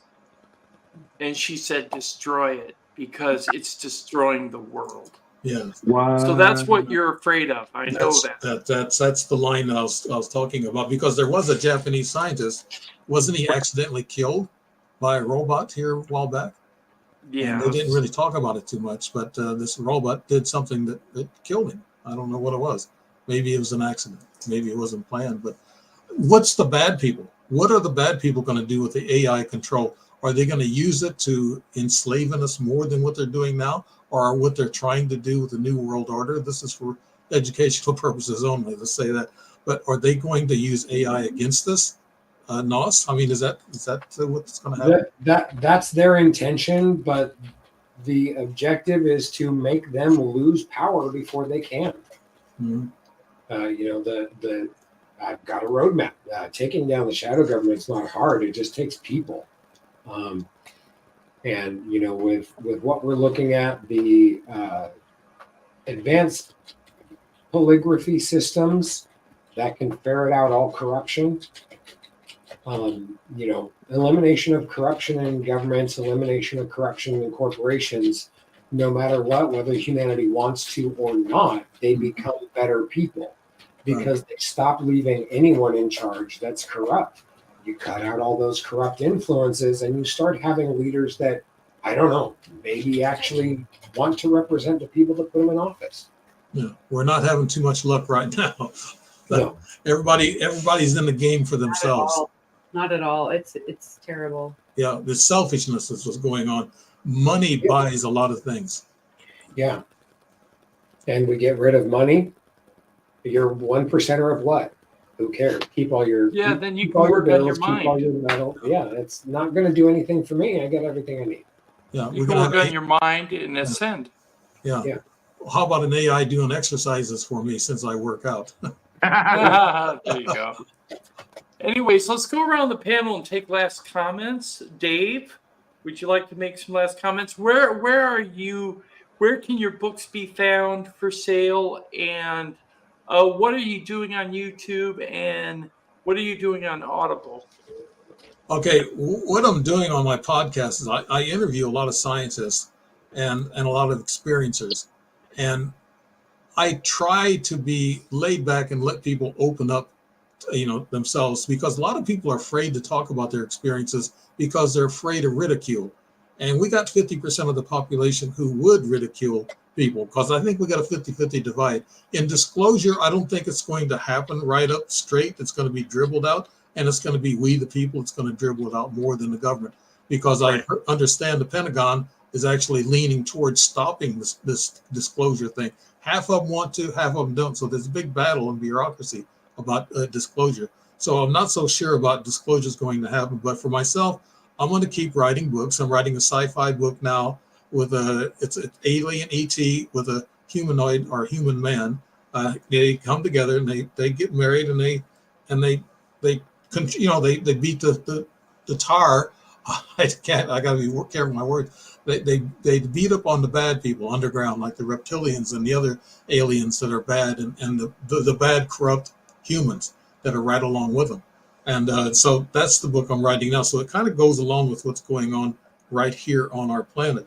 And she said, destroy it, because it's destroying the world. Yeah. So that's what you're afraid of. I know that. That's the line that I was talking about, because there was a Japanese scientist. Wasn't he accidentally killed by a robot here a while back? Yeah. And they didn't really talk about it too much, but this robot did something that killed him. I don't know what it was. Maybe it was an accident. Maybe it wasn't planned. But what's the bad people? What are the bad people going to do with the AI control? Are they going to use it to enslave us more than what they're doing now? Or what they're trying to do with the New World Order? This is for educational purposes only, let's say that. But are they going to use AI against us? Nos? I mean, is that what's going to happen? That's their intention, but the objective is to make them lose power before they can. Mm-hmm. I've got a roadmap. Taking down the shadow government is not hard. It just takes people. And with what we're looking at, the advanced polygraphy systems that can ferret out all corruption. Elimination of corruption in governments, elimination of corruption in corporations. No matter what, whether humanity wants to or not, they become better people because they stop leaving anyone in charge that's corrupt. You cut out all those corrupt influences and you start having leaders that, I don't know, maybe actually want to represent the people that put them in office. Yeah, we're not having too much luck right now. No. Everybody's in the game for themselves. Not at all. It's terrible. Yeah, the selfishness is what's going on. Money buys a lot of things. Yeah. And we get rid of money. You're 1%er of what? Who cares? Keep all your then you can work on your mind. Keep all your metal. Yeah, it's not going to do anything for me. I got everything I need. Yeah, you can work on your mind and ascend. Yeah. How about an AI doing exercises for me since I work out? There you go. Anyways, let's go around the panel and take last comments. Dave, would you like to make some last comments? Where are you? Where can your books be found for sale? And what are you doing on YouTube? And what are you doing on Audible? Okay, what I'm doing on my podcast is I interview a lot of scientists and a lot of experiencers, and I try to be laid back and let people open up, themselves, because a lot of people are afraid to talk about their experiences because they're afraid of ridicule. And we got 50% of the population who would ridicule people, because I think we got a 50-50 divide. In disclosure, I don't think it's going to happen right up straight. It's going to be dribbled out, and it's going to be we the people. It's going to dribble it out more than the government, because Right. I understand the Pentagon is actually leaning towards stopping this disclosure thing. Half of them want to, half of them don't. So there's a big battle in bureaucracy about disclosure. So I'm not so sure about disclosures going to happen. But for myself, I'm going to keep writing books. I'm writing a sci-fi book now with it's an alien ET with a humanoid or human man. They come together and they get married, and they beat the tar. I got to be careful with my words. They beat up on the bad people underground, like the reptilians and the other aliens that are bad, and the bad corrupt humans that are right along with them. And so that's the book I'm writing now. So it kind of goes along with what's going on right here on our planet.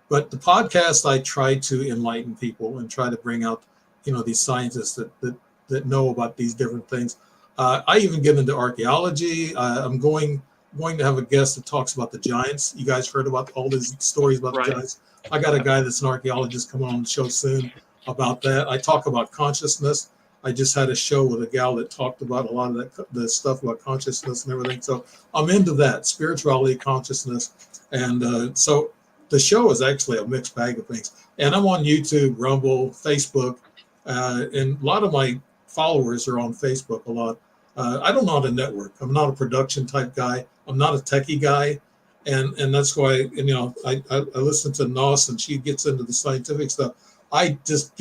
But the podcast, I try to enlighten people and try to bring out, these scientists that know about these different things. I even get into archaeology. I'm going to have a guest that talks about the giants. You guys heard about all these stories about Right. the giants. I got a guy that's an archaeologist coming on the show soon about that. I talk about consciousness. I just had a show with a gal that talked about a lot of the stuff about consciousness and everything. So I'm into that, spirituality, consciousness. And so the show is actually a mixed bag of things. And I'm on YouTube, Rumble, Facebook, and a lot of my followers are on Facebook a lot. I don't know how to network. I'm not a production type guy. I'm not a techie guy. And that's why, I listen to Nos, and she gets into the scientific stuff. I just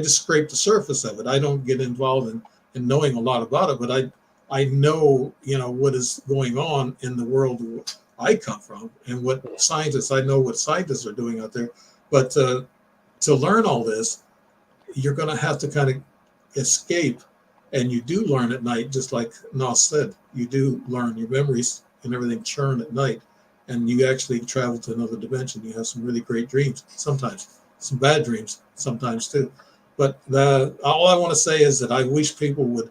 scrape the surface of it. I don't get involved in knowing a lot about it, but I know, what is going on in the world I come from, and what I know what scientists are doing out there. But to learn all this, you're going to have to kind of escape, and you do learn at night, just like Nos said. You do learn, your memories and everything churn at night, and you actually travel to another dimension. You have some really great dreams sometimes, some bad dreams sometimes too. But all I want to say is that I wish people would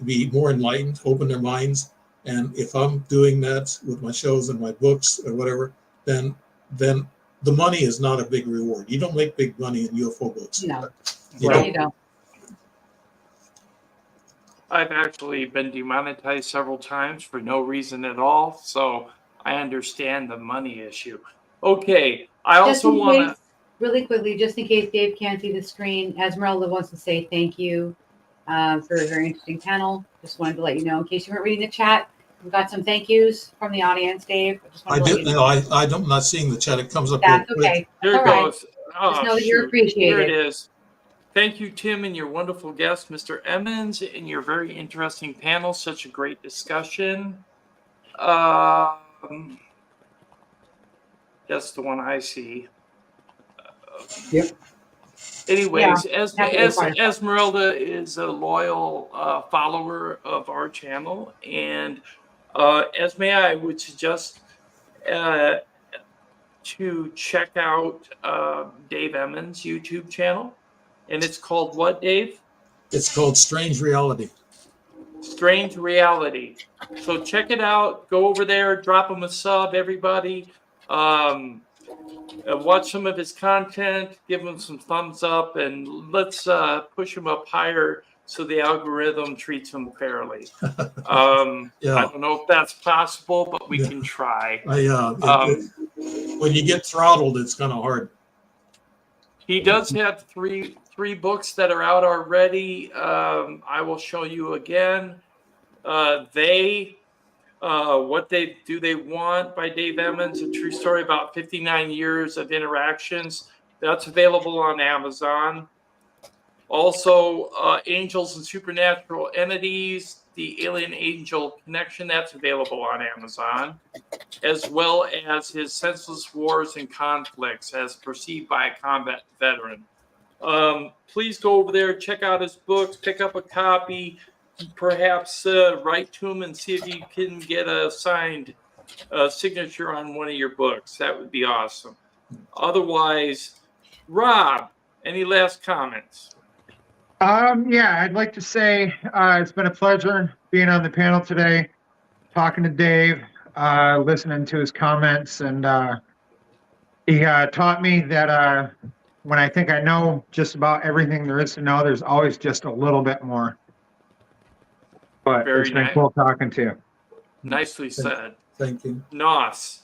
be more enlightened, open their minds. And if I'm doing that with my shows and my books or whatever, then the money is not a big reward. You don't make big money in UFO books. No, You no, don't. you don't. I've actually been demonetized several times for no reason at all, so I understand the money issue. Okay, I Just also in want case, really quickly, just in case Dave can't see the screen, Esmeralda wants to say thank you for a very interesting panel. Just wanted to let you know, in case you weren't reading the chat, we've got some thank yous from the audience, Dave. I just I wanted to let did. you No, know. I'm not seeing the chat. It comes up real That's quick. okay. Here That's it all right. goes. Oh, Just know that you're shoot. Here it appreciated. is. Thank you, Tim, and your wonderful guest, Mr. Emmons, and your very interesting panel. Such a great discussion. That's the one I see. Yep. Anyways, happy to find it. Esmeralda is a loyal follower of our channel, and Esme, I would suggest to check out Dave Emmons' YouTube channel, and it's called what, Dave? It's called Strange Reality. Strange Reality. So check it out. Go over there. Drop him a sub, everybody. Watch some of his content. Give him some thumbs up, and let's push him up higher so the algorithm treats him fairly. I don't know if that's possible, but we can try. When you get throttled, it's kind of hard. He does have three books that are out already. I will show you again. What They Want by Dave Emmons, a true story about 59 years of interactions. That's available on Amazon. Also, Angels and Supernatural Entities, the Alien Angel Connection, that's available on Amazon, as well as his Senseless Wars and Conflicts as perceived by a combat veteran. Please go over there, check out his books, pick up a copy, perhaps write to him and see if you can get a signed signature on one of your books. That would be awesome. Otherwise, Rob, any last comments? Yeah, I'd like to say it's been a pleasure being on the panel today, talking to Dave, listening to his comments, and he taught me that when I think I know just about everything there is to know, there's always just a little bit more. But Very it's been nice. cool talking to you. Nicely said. Thank you. Nos.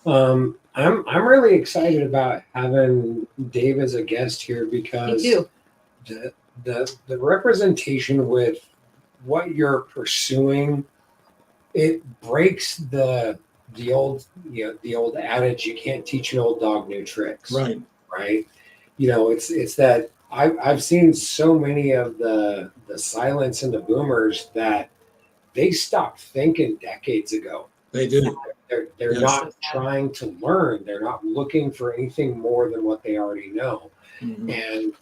I'm really excited about having Dave as a guest here Me because too. the representation with what you're pursuing, it breaks the old the old adage, you can't teach an old dog new tricks. Right. Right. It's that I've seen so many of the silents and the boomers that they stopped thinking decades ago. They do. They're Yes. not trying to learn. They're not looking for anything more than what they already know. Mhm. And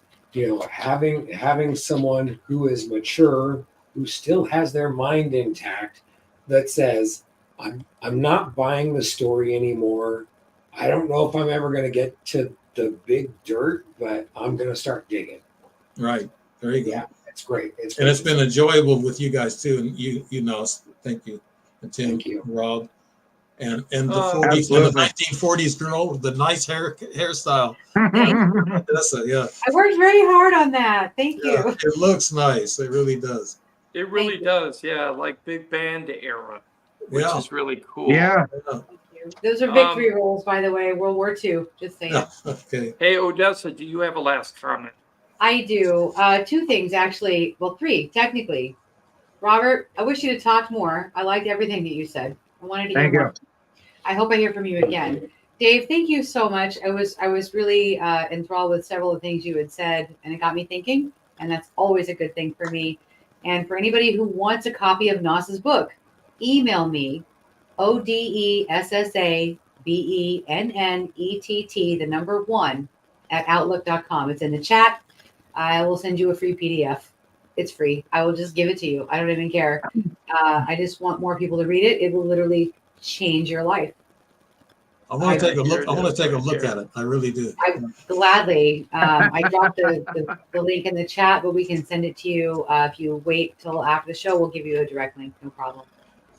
having someone who is mature, who still has their mind intact, that says, I'm not buying the story anymore. I don't know if I'm ever going to get to the big dirt, but I'm going to start digging. Right. There you go. Yeah, it's great. And it's been enjoyable with you guys too. And you know, thank you. And Tim, Thank you. Rob, and the Oh, 40s and the absolutely. 1940s girl with the nice hairstyle. Odessa, yeah. I worked very hard on that. Thank Yeah. you. It looks nice. It really does. It really Thank you. does. Yeah, like big band era, which Yeah. is really cool. Yeah. Yeah. Those are victory rolls, by the way. World War II. Just saying. Yeah. Okay. Hey, Odessa, do you have a last comment? I do. Two things, actually. Well, three, technically. Robert, I wish you had talked more. I liked everything that you said. I wanted to hear Thank you. more. I hope I hear from you again. Dave, thank you so much. I was really enthralled with several of the things you had said, and it got me thinking, and that's always a good thing for me. And for anybody who wants a copy of Nos's book, email me, ODESSABENNETT, the number 1, at outlook.com. It's in the chat. I will send you a free PDF. It's free. I will just give it to you. I don't even care. I just want more people to read it. It will literally change your life. I want to take a Here look. it I want is to take a right look here. at it. I really do. Gladly. I dropped the link in the chat, but we can send it to you. If you wait till after the show, we'll give you a direct link. No problem.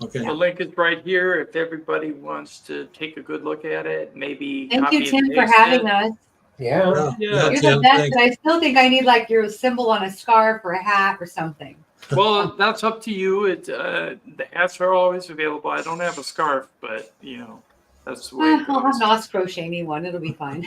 Okay. The link is right here. If everybody wants to take a good look at it, maybe Thank copy you, and Tim, for paste having it. us. Yeah. Yeah. Yeah. You're Tim, the best, thanks. but I still think I need like your symbol on a scarf or a hat or something. Well, that's up to you. The hats are always available. I don't have a scarf, but that's the way it I'll have goes. Nos crochet me one. It'll be fine.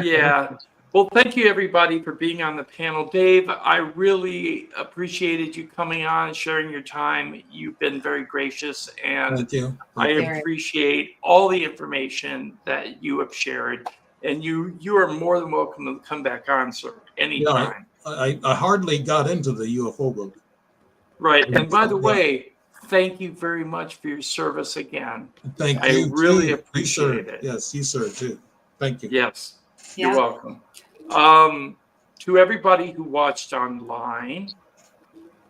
Yeah. Well, thank you everybody for being on the panel. Dave, I really appreciated you coming on and sharing your time. You've been very gracious, and Thank you. I Very. appreciate all the information that you have shared. And you are more than welcome to come back on, sir, anytime. I hardly got into the UFO book. Right. And by the way, thank you very much for your service again. Thank I you. really too. appreciate You served. it. Yes, you served too. Thank you. Yes. Yeah. You're welcome. To everybody who watched online,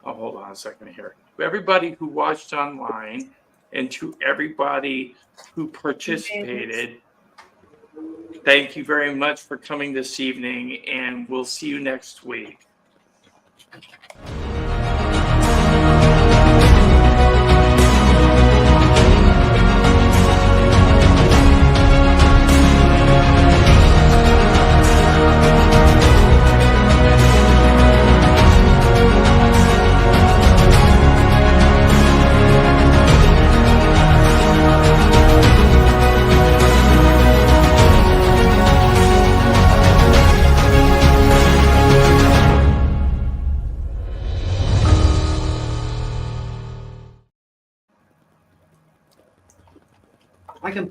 hold on a second here. To everybody who watched online and to everybody who participated, thank you very much for coming this evening, and we'll see you next week. I can